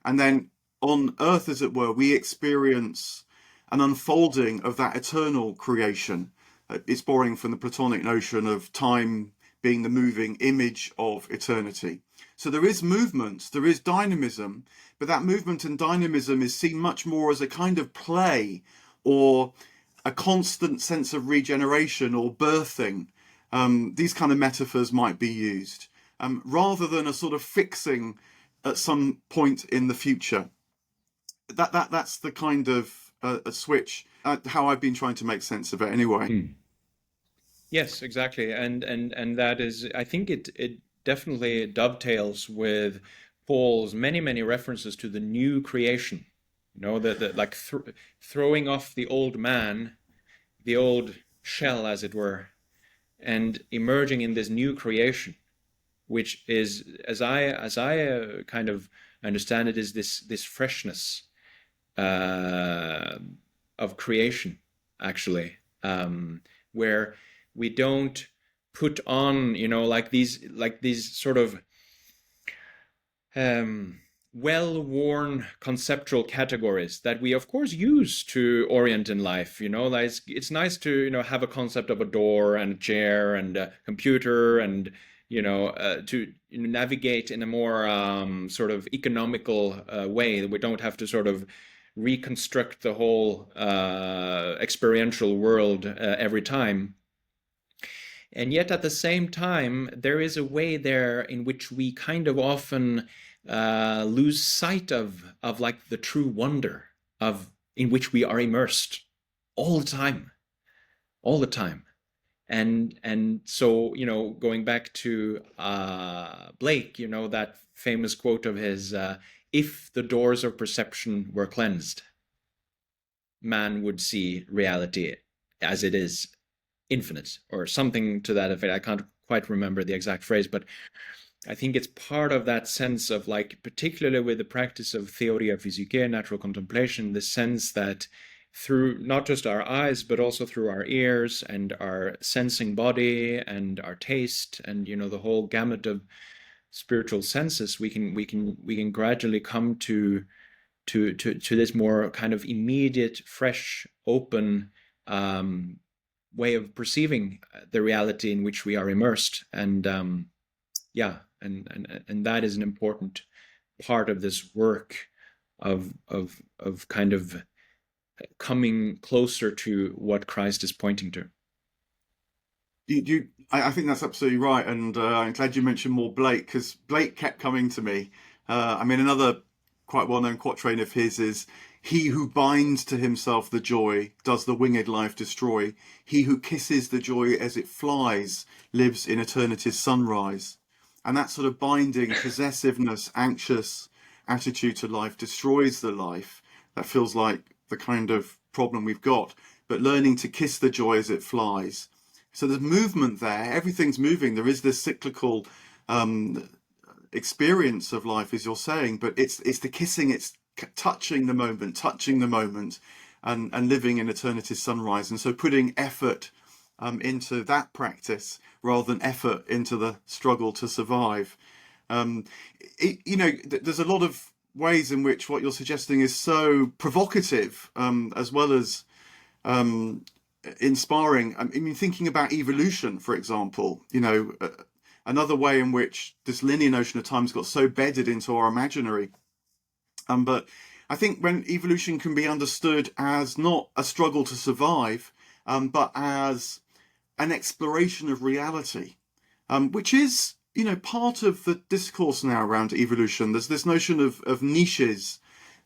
And then on earth, as it were, we experience an unfolding of that eternal creation. It's borrowing from the Platonic notion of time being the moving image of eternity. So there is movement, there is dynamism, but that movement and dynamism is seen much more as a kind of play or a constant sense of regeneration or birthing. These kind of metaphors might be used, rather than a sort of fixing at some point in the future. That's the kind of a switch, how I've been trying to make sense of it anyway. Yes, exactly. And that is, I think it definitely dovetails with Paul's many references to the new creation. Like throwing off the old man, the old shell, as it were, and emerging in this new creation, which is, as I kind of understand it, is this freshness of creation, actually, where we don't put on, like these sort of well-worn conceptual categories that we of course use to orient in life. Like it's nice to have a concept of a door and a chair and a computer and to navigate in a more sort of economical way. We don't have to sort of reconstruct the whole experiential world every time. And yet at the same time, there is a way there in which we kind of often lose sight of like the true wonder in which we are immersed all the time. And so, going back to Blake, that famous quote of his, if the doors of perception were cleansed, man would see reality as it is, infinite, or something to that effect. I can't quite remember the exact phrase, but I think it's part of that sense of, like, particularly with the practice of theoria physicae, natural contemplation, the sense that through not just our eyes, but also through our ears and our sensing body and our taste and the whole gamut of spiritual senses, we can gradually come to this more kind of immediate, fresh, open way of perceiving the reality in which we are immersed. And and that is an important part of this work of kind of coming closer to what Christ is pointing to. I think that's absolutely right, and I'm glad you mentioned more Blake, because Blake kept coming to me. Another quite well-known quatrain of his is, "He who binds to himself the joy does the winged life destroy. He who kisses the joy as it flies lives in eternity's sunrise." And that sort of binding, possessiveness, anxious attitude to life destroys the life. That feels like the kind of problem we've got. But learning to kiss the joy as it flies. So there's movement there. Everything's moving. There is this cyclical experience of life, as you're saying, but it's the kissing, it's touching the moment, and living in eternity's sunrise. And so putting effort into that practice rather than effort into the struggle to survive. There's a lot of ways in which what you're suggesting is so provocative, as well as um, inspiring. I mean, thinking about evolution, for example, another way in which this linear notion of time's got so bedded into our imaginary. But I think when evolution can be understood as not a struggle to survive, but as an exploration of reality, which is, part of the discourse now around evolution. There's this notion of niches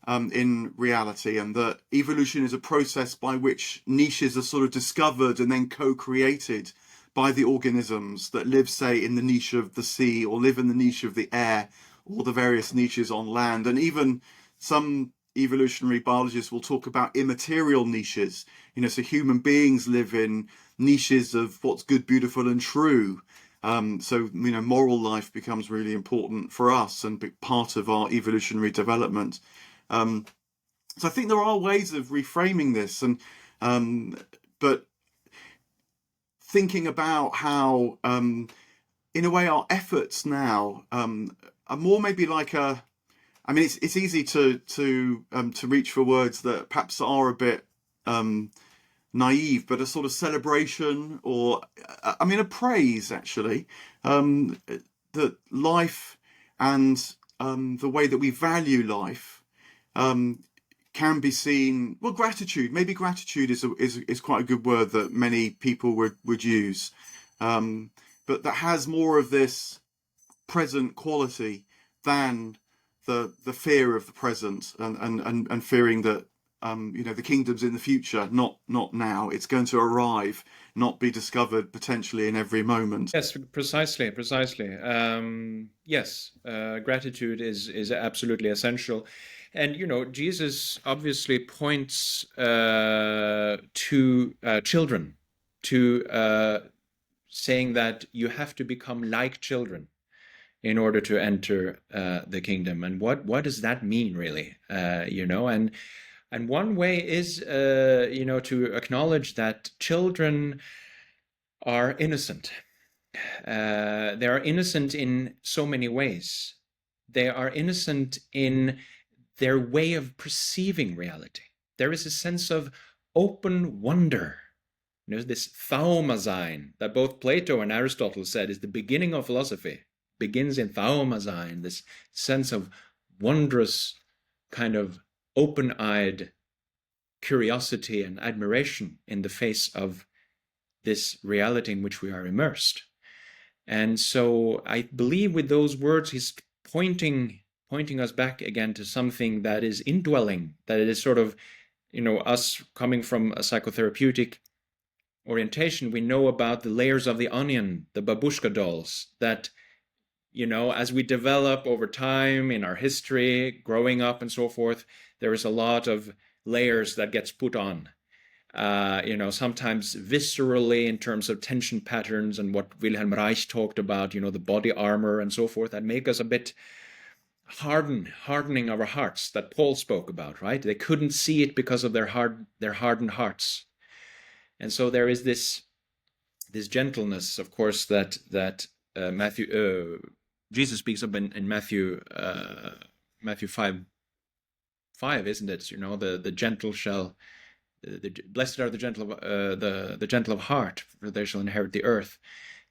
in reality, and that evolution is a process by which niches are sort of discovered and then co-created by the organisms that live, say, in the niche of the sea, or live in the niche of the air, or the various niches on land. And even some evolutionary biologists will talk about immaterial niches. So human beings live in niches of what's good, beautiful, and true. So moral life becomes really important for us and part of our evolutionary development. So I think there are ways of reframing this, and but thinking about how, in a way, our efforts now are more maybe like a. I mean, it's easy to reach for words that perhaps are a bit naive, but a sort of celebration, or a praise, actually, that life and the way that we value life can be seen. Well, gratitude. Maybe gratitude is quite a good word that many people would use, but that has more of this present quality than the fear of the present, and fearing that the kingdom's in the future, not now. It's going to arrive, not be discovered potentially in every moment. Yes, precisely. Yes, gratitude is absolutely essential. And, Jesus obviously points to children, to saying that you have to become like children in order to enter the kingdom. And what does that mean, really? And one way is, to acknowledge that children are innocent. They are innocent in so many ways. They are innocent in their way of perceiving reality. There is a sense of open wonder. This thaumazein that both Plato and Aristotle said is the beginning of philosophy, begins in thaumazein, this sense of wondrous kind of open-eyed curiosity and admiration in the face of this reality in which we are immersed. And so I believe with those words, he's pointing us back again to something that is indwelling, that it is sort of, us coming from a psychotherapeutic orientation, we know about the layers of the onion, the babushka dolls, that, as we develop over time in our history, growing up and so forth, there is a lot of layers that gets put on. Sometimes viscerally in terms of tension patterns and what Wilhelm Reich talked about, the body armor and so forth, that make us a bit hardening our hearts that Paul spoke about, right? They couldn't see it because of their hardened hearts. And so there is this gentleness, of course, that Jesus speaks of in Matthew 5, isn't it? The gentle shall. Blessed are the gentle of heart, for they shall inherit the earth,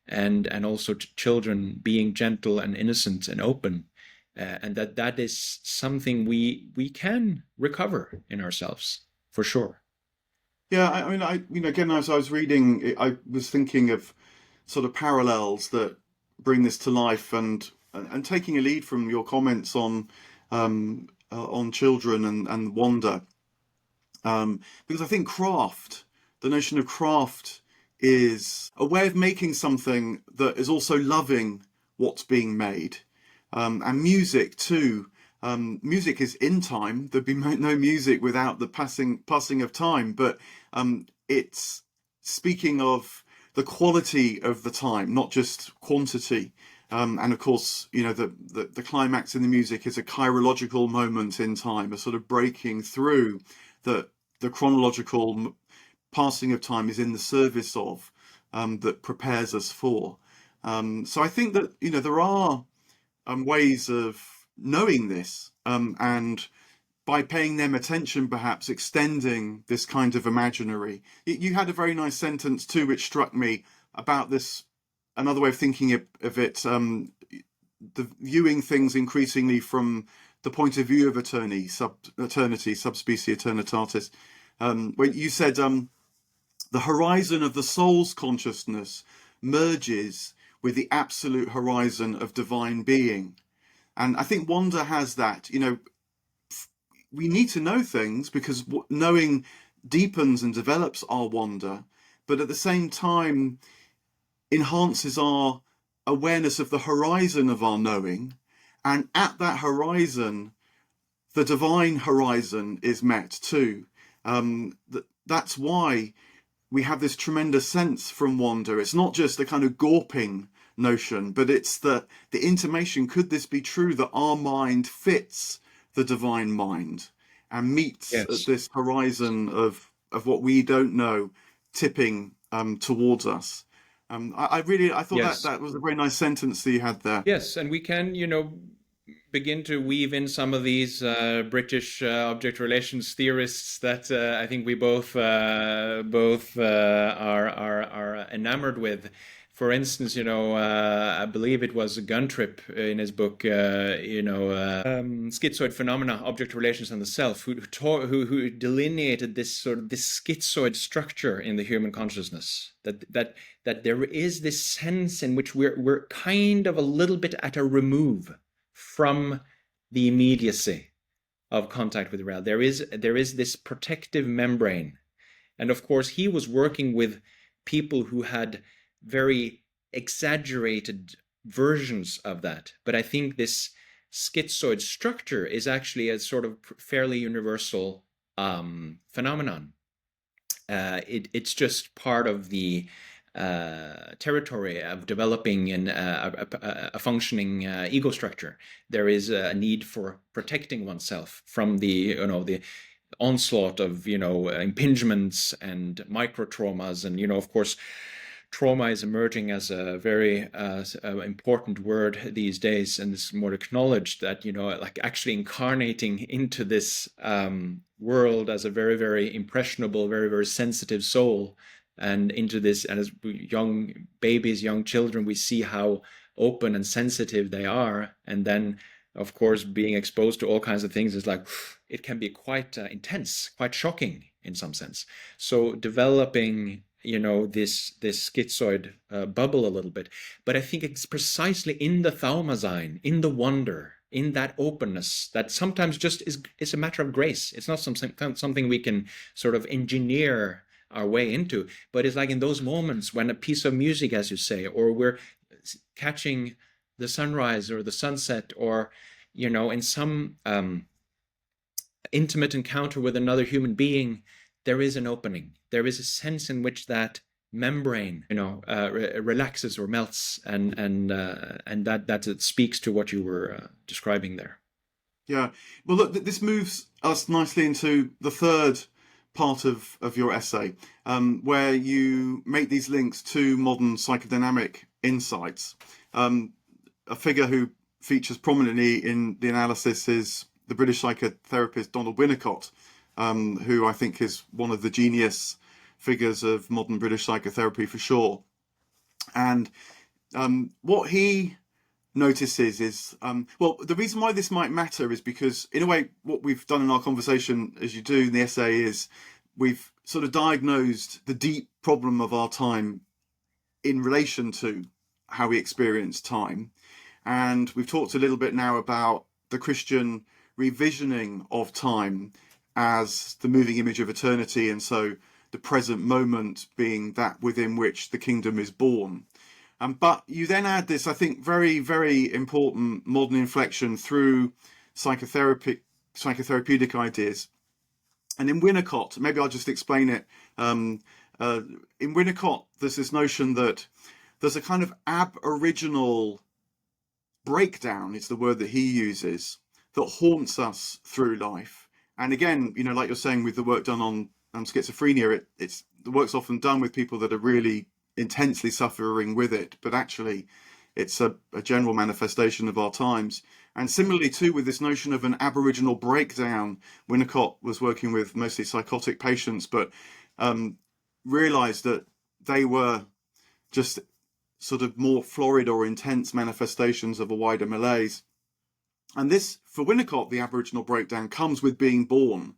and also children being gentle and innocent and open, and that is something we can recover in ourselves, for sure. Yeah, again, as I was reading, I was thinking of sort of parallels that bring this to life, and taking a lead from your comments on children and wonder. Because I think the notion of craft is a way of making something that is also loving what's being made. And music too. Music is in time. There'd be no music without the passing of time, but it's speaking of the quality of the time, not just quantity. And of course, the climax in the music is a chirological moment in time, a sort of breaking through that the chronological passing of time is in the service of, that prepares us for. So I think that there are ways of knowing this, and by paying them attention, perhaps extending this kind of imaginary. You had a very nice sentence too, which struck me about this. Another way of thinking of it, the viewing things increasingly from the point of view of eternity, subspecie eternitatis. When you said the horizon of the soul's consciousness merges with the absolute horizon of divine being. And I think wonder has that. We need to know things because knowing deepens and develops our wonder, but at the same time enhances our awareness of the horizon of our knowing. And at that horizon, the divine horizon is met too. That's why we have this tremendous sense from wonder. It's not just a kind of gawping notion, but it's the intimation, could this be true, that our mind fits the divine mind and meets at this horizon of what we don't know tipping towards us. I thought that was a very nice sentence that you had there. Yes, and we can, begin to weave in some of these British object relations theorists that I think we both are enamored with. For instance, I believe it was Guntrip in his book, Schizoid Phenomena, Object Relations and the Self, who delineated this schizoid structure in the human consciousness. That there is this sense in which we're kind of a little bit at a remove from the immediacy of contact with the realm. There is this protective membrane, and of course he was working with people who had very exaggerated versions of that. But I think this schizoid structure is actually a sort of fairly universal phenomenon. It's just part of the territory of developing a functioning ego structure. There is a need for protecting oneself from the onslaught of impingements and micro traumas, and of course trauma is emerging as a very important word these days, and it's more acknowledged that like actually incarnating into this world as a very, very impressionable, very, very sensitive soul, and into this, and as young babies, young children, we see how open and sensitive they are, and then of course being exposed to all kinds of things is like, it can be quite intense, quite shocking in some sense. So developing this schizoid bubble a little bit. But I think it's precisely in the thaumasein, in the wonder, in that openness, that sometimes just is a matter of grace. It's not something we can sort of engineer our way into, but it's like in those moments when a piece of music, as you say, or we're catching the sunrise or the sunset, or in some intimate encounter with another human being, there is an opening. There is a sense in which that membrane, relaxes or melts, and that it speaks to what you were describing there. Yeah. Well, look, this moves us nicely into the third part of your essay, where you make these links to modern psychodynamic insights. A figure who features prominently in the analysis is the British psychotherapist Donald Winnicott, who I think is one of the genius figures of modern British psychotherapy for sure. And what he notices is, the reason why this might matter is because, in a way, what we've done in our conversation, as you do in the essay, is we've sort of diagnosed the deep problem of our time in relation to how we experience time. And we've talked a little bit now about the Christian revisioning of time as the moving image of eternity, and so the present moment being that within which the kingdom is born. But you then add this, I think, very, very important modern inflection through psychotherapeutic ideas. And in Winnicott, maybe I'll just explain it. In Winnicott, there's this notion that there's a kind of aboriginal breakdown, is the word that he uses, that haunts us through life. And again, like you're saying with the work done on schizophrenia, it's the work's often done with people that are really intensely suffering with it, but actually it's a general manifestation of our times. And similarly too with this notion of an aboriginal breakdown, Winnicott was working with mostly psychotic patients, but realized that they were just sort of more florid or intense manifestations of a wider malaise. And this, for Winnicott, the aboriginal breakdown comes with being born.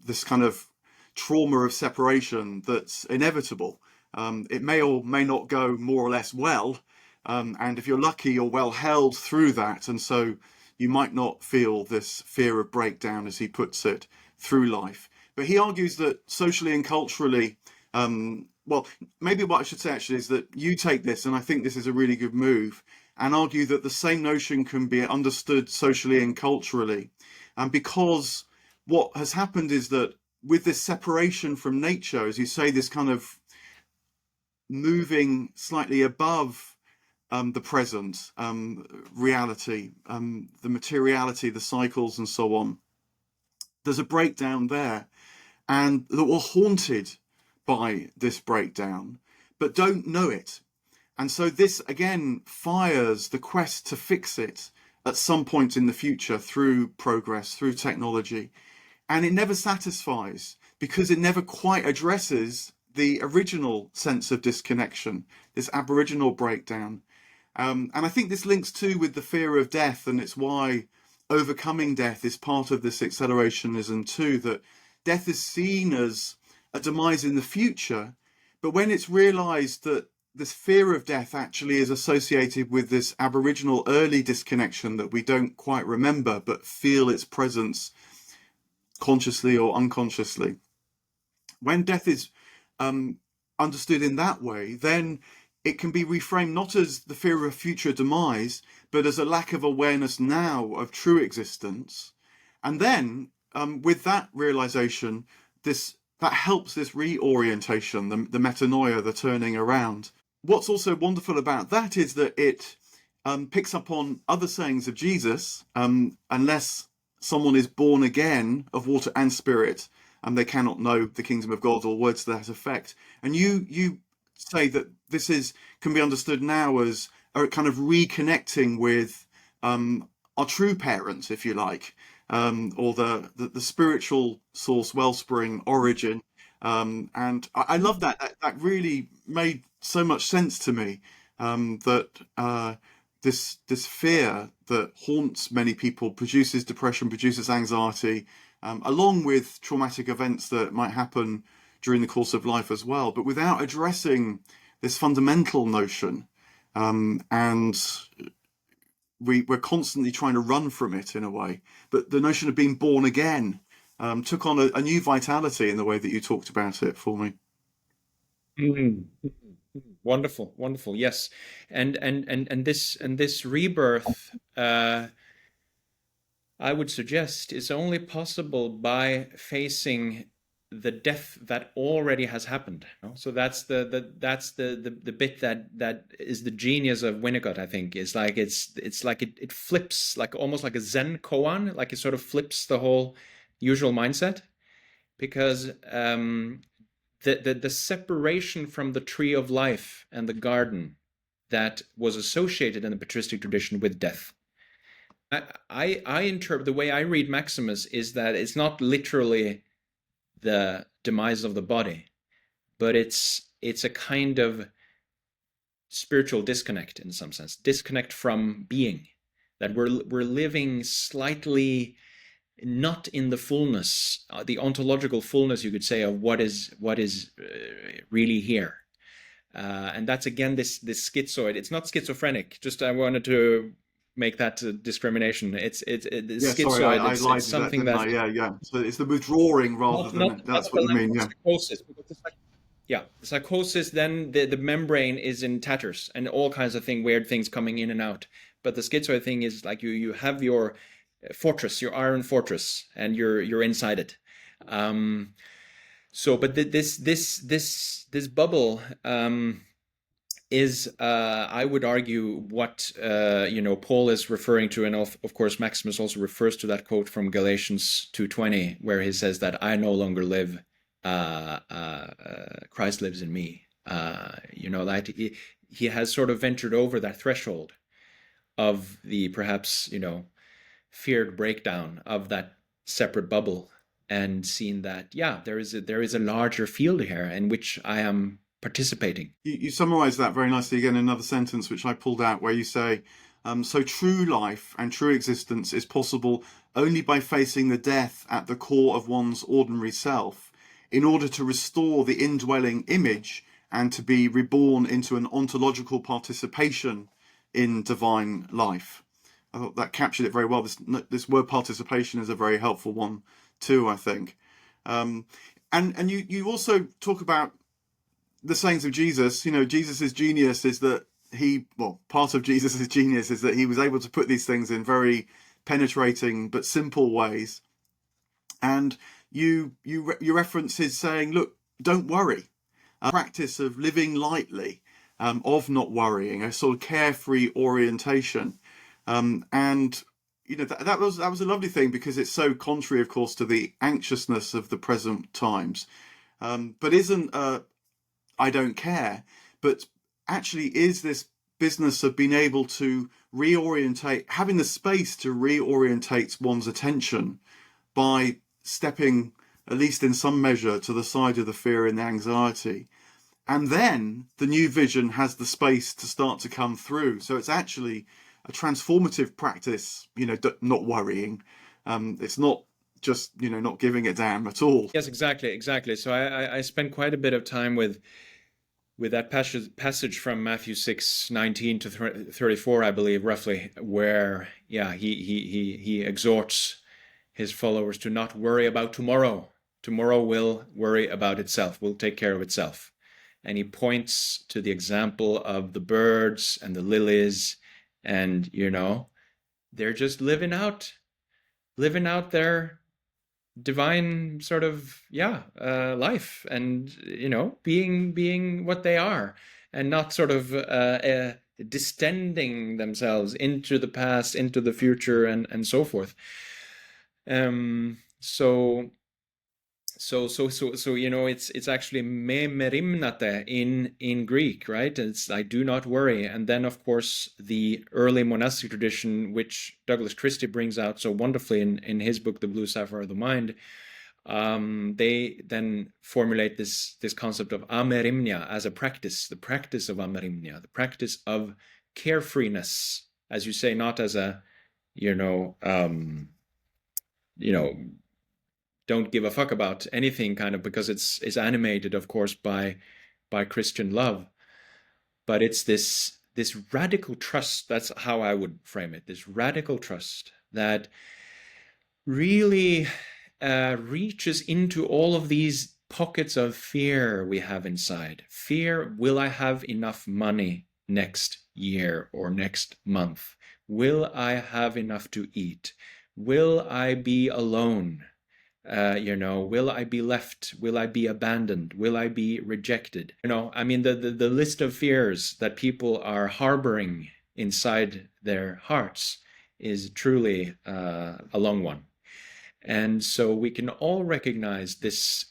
This kind of trauma of separation that's inevitable. It may or may not go more or less well. And if you're lucky, you're well held through that. And so you might not feel this fear of breakdown, as he puts it, through life. But he argues that socially and culturally, well, maybe what I should say actually is that you take this, and I think this is a really good move, and argue that the same notion can be understood socially and culturally. And because what has happened is that with this separation from nature, as you say, this kind of moving slightly above the present reality, the materiality, the cycles and so on, there's a breakdown there, and that we're haunted by this breakdown, but don't know it. And so this again fires the quest to fix it at some point in the future through progress, through technology. And it never satisfies because it never quite addresses the original sense of disconnection, this aboriginal breakdown. And I think this links too with the fear of death, and it's why overcoming death is part of this accelerationism too, that death is seen as a demise in the future, but when it's realized that this fear of death actually is associated with this aboriginal early disconnection that we don't quite remember, but feel its presence consciously or unconsciously. When death is understood in that way, then it can be reframed not as the fear of future demise, but as a lack of awareness now of true existence. And then with that realization, that helps this reorientation, the metanoia, the turning around. What's also wonderful about that is that it picks up on other sayings of Jesus. Unless someone is born again of water and spirit, they cannot know the kingdom of God, or words to that effect. And you say that this can be understood now as a kind of reconnecting with our true parents, if you like, or the spiritual source, wellspring, origin. And I love that. That really made so much sense to me, that this fear that haunts many people produces depression, produces anxiety, along with traumatic events that might happen during the course of life as well, but without addressing this fundamental notion. And we're constantly trying to run from it in a way. But the notion of being born again took on a new vitality in the way that you talked about it for me. Mm. Wonderful, wonderful. Yes, and this rebirth, I would suggest, is only possible by facing the death that already has happened. So that's the bit that is the genius of Winnicott. I think is like it's like it flips, like almost like a Zen koan, like it sort of flips the whole usual mindset, because the separation from the tree of life and the garden that was associated in the patristic tradition with death. I interpret, the way I read Maximus is that it's not literally the demise of the body, but it's a kind of spiritual disconnect in some sense, disconnect from being, that we're living slightly not in the fullness, the ontological fullness, you could say, of what is really here. And that's again this schizoid. It's not schizophrenic. Just I wanted to make that discrimination. It's schizoid. Sorry, I it's lied something that, didn't I? Yeah. So it's the withdrawing rather than that's what you mean. Yeah. Psychosis. Yeah, the psychosis. Then the membrane is in tatters and all kinds of weird things coming in and out. But the schizoid thing is like you have your fortress, your iron fortress, and you're inside it. So, but this bubble is, I would argue, what Paul is referring to, and of course Maximus also refers to that quote from Galatians 2:20, where he says that I no longer live, Christ lives in me. That he has sort of ventured over that threshold. of the perhaps, feared breakdown of that separate bubble, and seen that, yeah, there is a larger field here in which I am participating. You summarize that very nicely again in another sentence, which I pulled out, where you say, so true life and true existence is possible only by facing the death at the core of one's ordinary self, in order to restore the indwelling image and to be reborn into an ontological participation in divine life. I thought that captured it very well. This word participation is a very helpful one too, I think. And you also talk about the sayings of Jesus. Jesus's genius is that part of Jesus's genius is that he was able to put these things in very penetrating but simple ways. And you reference his saying, look, don't worry. A practice of living lightly, of not worrying, a sort of carefree orientation. And that was a lovely thing, because it's so contrary, of course, to the anxiousness of the present times. But isn't I don't care, but actually is this business of being able to reorientate, having the space to reorientate one's attention by stepping, at least in some measure, to the side of the fear and the anxiety. And then the new vision has the space to start to come through. So it's actually a transformative practice, not worrying. It's not just, not giving a damn at all. Yes, exactly. So I spent quite a bit of time with that passage from Matthew 6:19 to 34, I believe, roughly, where, he exhorts his followers to not worry about tomorrow. Tomorrow will worry about itself, will take care of itself. And he points to the example of the birds and the lilies, and, they're just living out their divine sort of life, and being what they are, and not sort of distending themselves into the past, into the future, and so forth. It's actually me merimnate in Greek, right? It's I do not worry. And then, of course, the early monastic tradition, which Douglas Christie brings out so wonderfully in his book, The Blue Sapphire of the Mind, they then formulate this concept of amerimnia as a practice, the practice of amerimnia, the practice of carefreeness, as you say, not as a, don't give a fuck about anything kind of, because it's animated, of course, by Christian love. But it's this radical trust, that's how I would frame it, this radical trust that really reaches into all of these pockets of fear we have inside. Fear, will I have enough money next year or next month? Will I have enough to eat? Will I be alone? Will I be left? Will I be abandoned? Will I be rejected? The list of fears that people are harboring inside their hearts is truly a long one. And so we can all recognize this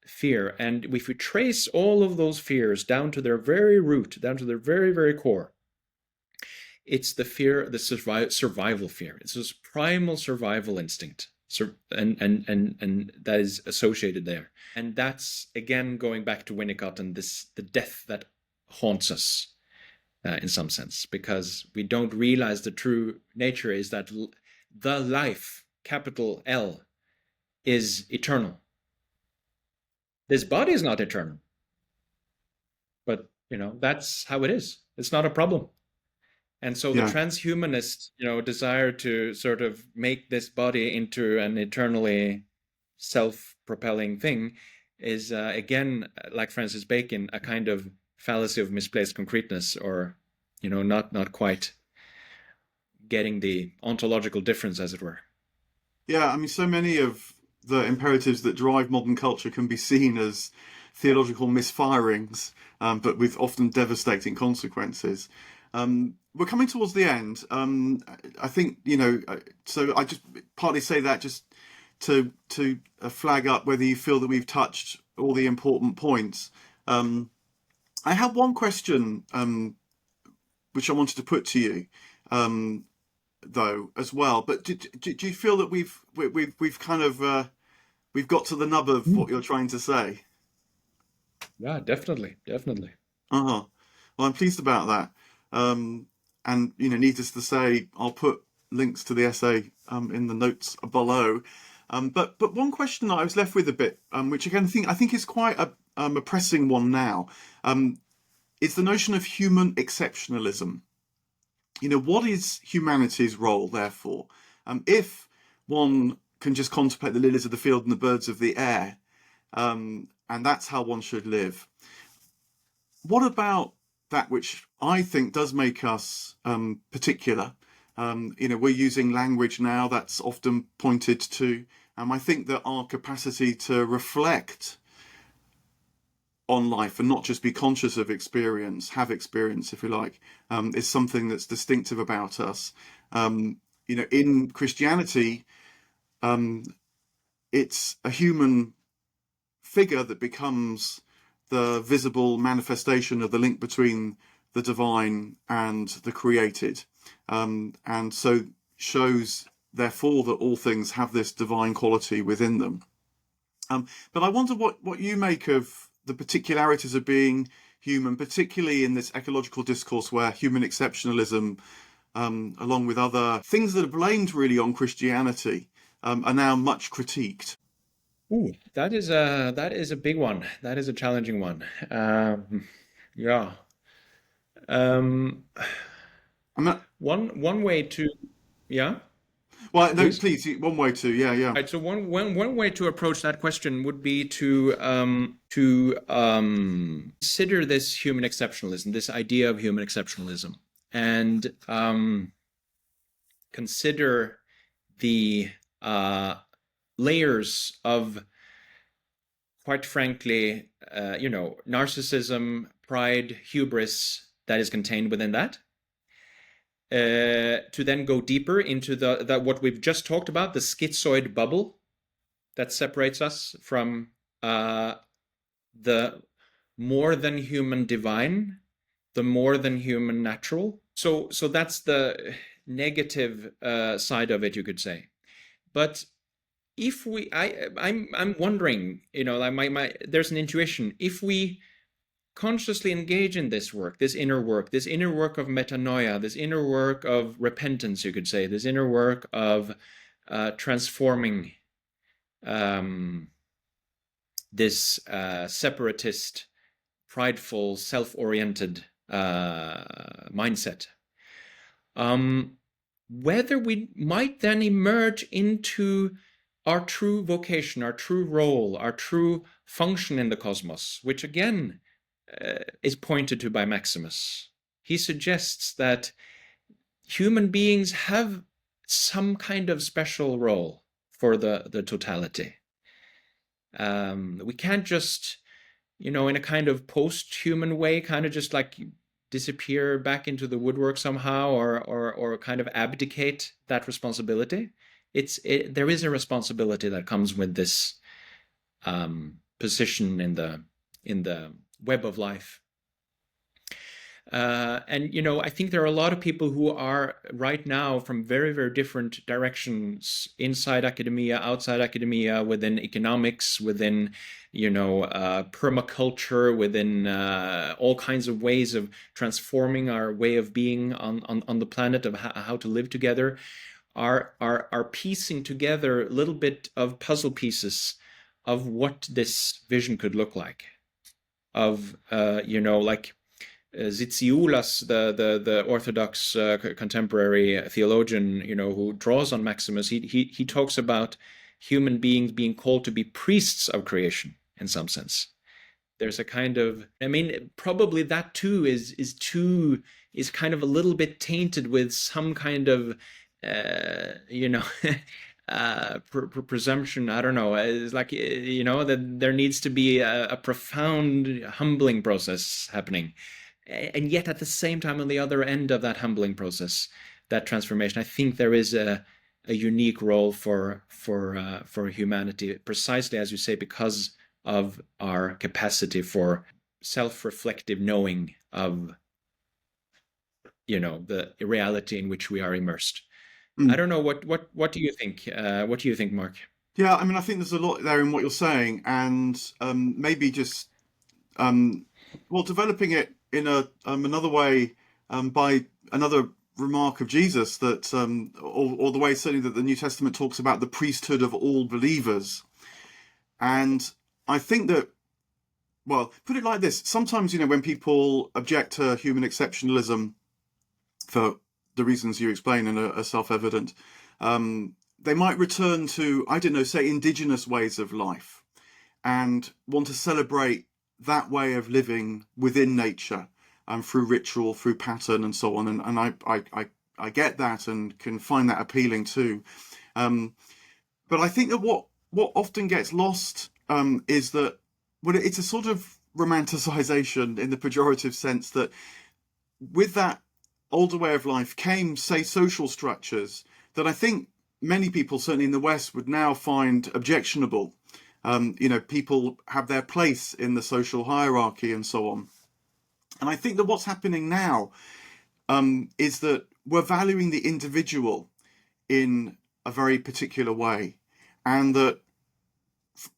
fear. And if we trace all of those fears down to their very root, down to their very, very core, it's the fear, the survival fear. It's this primal survival instinct. And that is associated there. And that's, again, going back to Winnicott and the death that haunts us in some sense, because we don't realize the true nature is that the life, capital L, is eternal. This body is not eternal, but that's how it is. It's not a problem. And so the transhumanist, desire to sort of make this body into an eternally self-propelling thing is, again, like Francis Bacon, a kind of fallacy of misplaced concreteness, or, not quite getting the ontological difference, as it were. Yeah, so many of the imperatives that drive modern culture can be seen as theological misfirings, but with often devastating consequences. We're coming towards the end. I think, so I just partly say that just to flag up whether you feel that we've touched all the important points. I have one question which I wanted to put to you. um, though, as well. But do you feel that we've kind of we've got to the nub of what you're trying to say? Yeah, definitely, definitely. Uh-huh. Well, I'm pleased about that. Um, and needless to say, I'll put links to the essay in the notes below. But one question that I was left with a bit, which again I think is quite a pressing one now, is the notion of human exceptionalism. What is humanity's role, therefore? If one can just contemplate the lilies of the field and the birds of the air, and that's how one should live, what about that which I think does make us particular? We're using language now that's often pointed to, and I think that our capacity to reflect on life and not just be conscious of experience, have experience, if you like, is something that's distinctive about us. In Christianity, it's a human figure that becomes the visible manifestation of the link between the divine and the created, and so shows, therefore, that all things have this divine quality within them. But I wonder what you make of the particularities of being human, particularly in this ecological discourse where human exceptionalism, along with other things that are blamed really on Christianity, are now much critiqued. Ooh, that is a big one. That is a challenging one. Yeah. Um, I'm not, one way to, yeah, well, no, please. please, one way to, yeah, yeah. Right, so one way to approach that question would be to consider this human exceptionalism, this idea of human exceptionalism, and consider the layers of, quite frankly, narcissism, pride, hubris that is contained within that. To then go deeper into the what we've just talked about, the schizoid bubble that separates us from the more than human divine, the more than human natural. So that's the negative side of it, you could say. But if I'm wondering, like there's an intuition. If we consciously engage in this work, this inner work, this inner work of metanoia, this inner work of repentance, you could say, this inner work of transforming this separatist, prideful, self-oriented mindset. Whether we might then emerge into our true vocation, our true role, our true function in the cosmos, which again is pointed to by Maximus. He suggests that human beings have some kind of special role for the totality. We can't just, in a kind of post-human way, kind of just like disappear back into the woodwork somehow, or kind of abdicate that responsibility. There is a responsibility that comes with this position in the web of life. And I think there are a lot of people who are right now from very, very different directions, inside academia, outside academia, within economics, within permaculture, within all kinds of ways of transforming our way of being on the planet, of how to live together, are piecing together a little bit of puzzle pieces of what this vision could look like. Of like Zitzioulas, the Orthodox contemporary theologian, who draws on Maximus, he talks about human beings being called to be priests of creation in some sense. There's a kind of, probably that too is kind of a little bit tainted with some kind of presumption. I don't know. It's like, that there needs to be a profound humbling process happening. And yet at the same time, on the other end of that humbling process, that transformation, I think there is a unique role for humanity, precisely as you say, because of our capacity for self-reflective knowing of the reality in which we are immersed. I Mm. don't know what do you think? What do you think, Mark? Yeah, I mean, I think there's a lot there in what you're saying, and maybe just um, well, developing it in another way by another remark of Jesus that, or the way certainly that the New Testament talks about the priesthood of all believers, and I think that, well, put it like this: sometimes when people object to human exceptionalism for the reasons you explain and are self-evident, they might return to, I don't know, say indigenous ways of life and want to celebrate that way of living within nature, through ritual, through pattern, and so on. And I get that and can find that appealing too. Um, but I think that what often gets lost is that, well, it's a sort of romanticization in the pejorative sense that with that older way of life came, say, social structures that I think many people, certainly in the West, would now find objectionable. People have their place in the social hierarchy and so on. And I think that what's happening now is that we're valuing the individual in a very particular way. And that,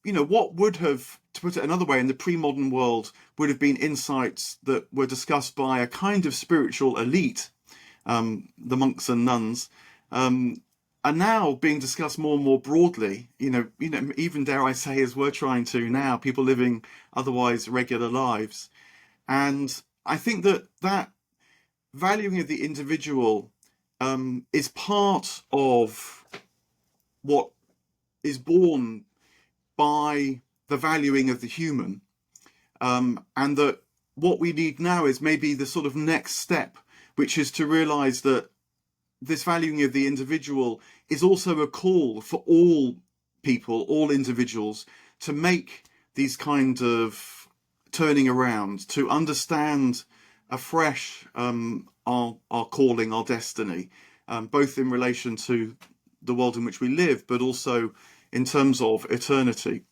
what would have, to put it another way, in the pre-modern world would have been insights that were discussed by a kind of spiritual elite, the monks and nuns, are now being discussed more and more broadly. Even dare I say, as we're trying to now, people living otherwise regular lives. And I think that valuing of the individual is part of what is born by the valuing of the human, and that what we need now is maybe the sort of next step, which is to realize that this valuing of the individual is also a call for all people, all individuals, to make these kind of turning around, to understand afresh our calling, our destiny, both in relation to the world in which we live, but also in terms of eternity.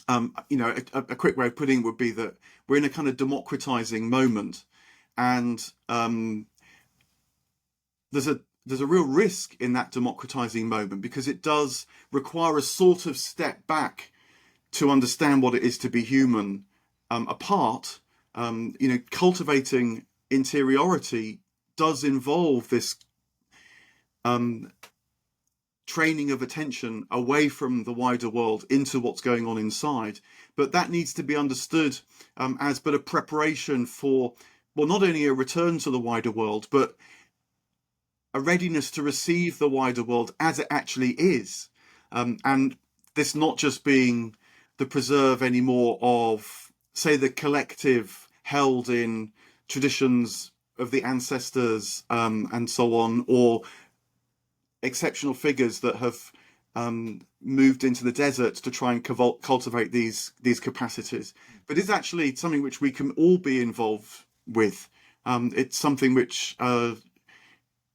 A quick way of putting it would be that we're in a kind of democratizing moment, and there's a real risk in that democratizing moment, because it does require a sort of step back to understand what it is to be human, apart. Cultivating interiority does involve this training of attention away from the wider world into what's going on inside. But that needs to be understood as but a preparation for, well, not only a return to the wider world, but a readiness to receive the wider world as it actually is. And this not just being the preserve anymore of, say, the collective held in traditions of the ancestors, and so on, or exceptional figures that have moved into the desert to try and cultivate these capacities, but it's actually something which we can all be involved with. It's something which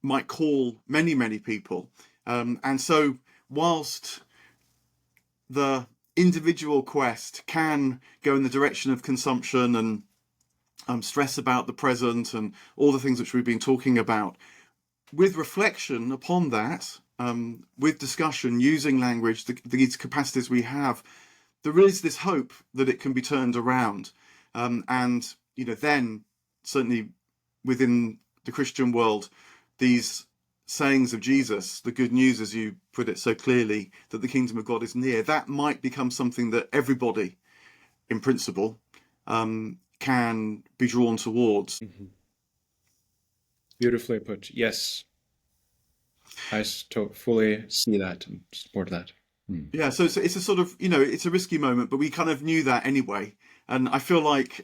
might call many people, and so whilst the individual quest can go in the direction of consumption and stress about the present and all the things which we've been talking about, with reflection upon that, with discussion, using language, these capacities we have, there is this hope that it can be turned around. And, then certainly within the Christian world, these sayings of Jesus, the good news, as you put it so clearly, that the kingdom of God is near, that might become something that everybody, in principle, can be drawn towards. Mm-hmm. Beautifully put. Yes, I fully see that and support that. Mm. Yeah, so it's a sort of, it's a risky moment, but we kind of knew that anyway. And I feel like,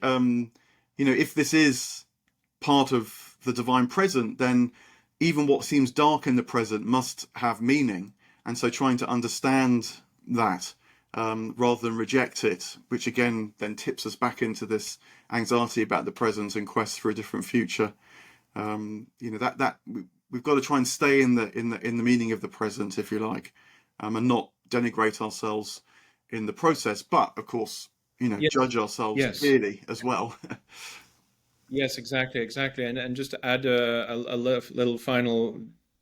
if this is part of the divine present, then even what seems dark in the present must have meaning. And so trying to understand that, rather than reject it, which again then tips us back into this anxiety about the present and quest for a different future. That we've got to try and stay in the meaning of the present, if you like, and not denigrate ourselves in the process, but of course, Yes. judge ourselves Yes. clearly as well. Yes, exactly, exactly. And just to add little final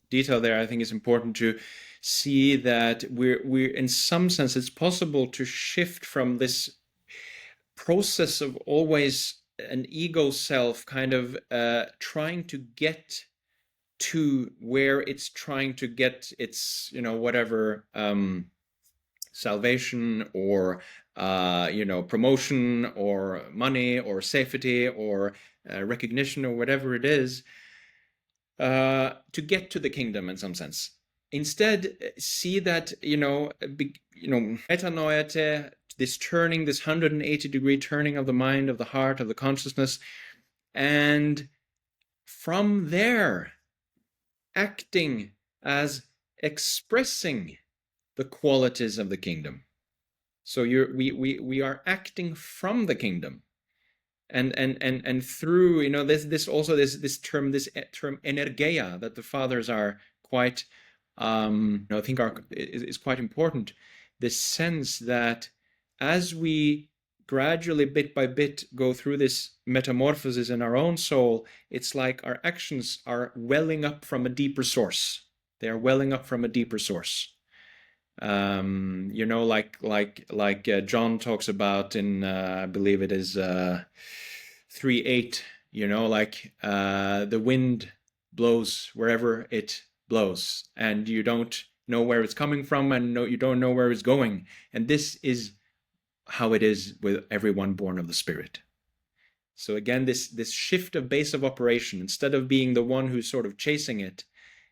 detail there, I think it's important to see that we're in some sense it's possible to shift from this process of always an ego self kind of trying to get to where it's trying to get its, whatever, salvation or promotion or money or safety or recognition or whatever it is, to get to the kingdom in some sense. Instead, see that metanoia, this turning, this 180-degree turning of the mind, of the heart, of the consciousness, and from there acting as expressing the qualities of the kingdom. So we are acting from the kingdom, and through this term energeia that the fathers are quite I think is quite important. This sense that as we gradually, bit by bit, go through this metamorphosis in our own soul, it's like our actions are welling up from a deeper source. They are welling up from a deeper source. Like John talks about in I believe it is 3:8. The wind blows wherever it blows, and you don't know where it's coming from, and you don't know where it's going. And this is how it is with everyone born of the Spirit. So again, this shift of base of operation, instead of being the one who's sort of chasing it,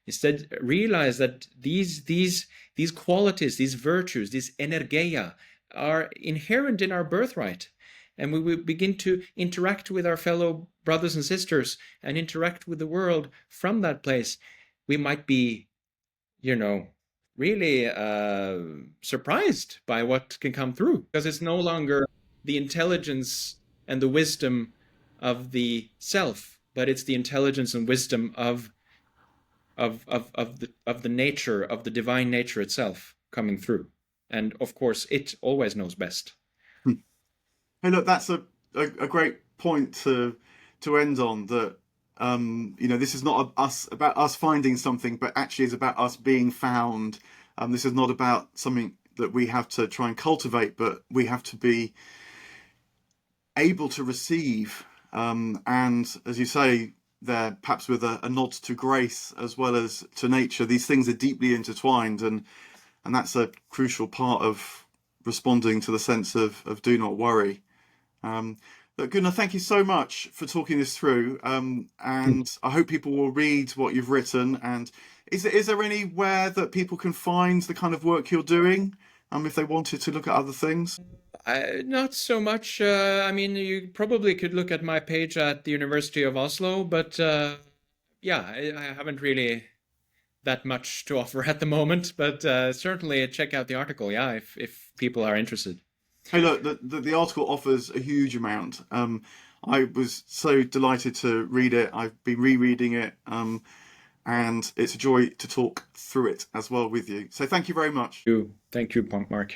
instead realize that these qualities, these virtues, these energeia are inherent in our birthright. And we will begin to interact with our fellow brothers and sisters and interact with the world from that place. We might be, really surprised by what can come through, because it's no longer the intelligence and the wisdom of the self, but it's the intelligence and wisdom of the nature, of the divine nature itself coming through. And of course, it always knows best. Hey, look, that's a great point to end on. That this is not about us finding something, but actually is about us being found. This is not about something that we have to try and cultivate, but we have to be able to receive. And as you say there, perhaps with a nod to grace as well as to nature, these things are deeply intertwined, and that's a crucial part of responding to the sense of do not worry. But Gunnar, thank you so much for talking this through, and I hope people will read what you've written. And is there anywhere that people can find the kind of work you're doing, if they wanted to look at other things? Not so much. I mean, you probably could look at my page at the University of Oslo, but yeah, I haven't really that much to offer at the moment. But certainly check out the article, yeah, if people are interested. Hey, look, the article offers a huge amount. I was so delighted to read it. I've been rereading it, and it's a joy to talk through it as well with you. So thank you very much. Thank you, Mark.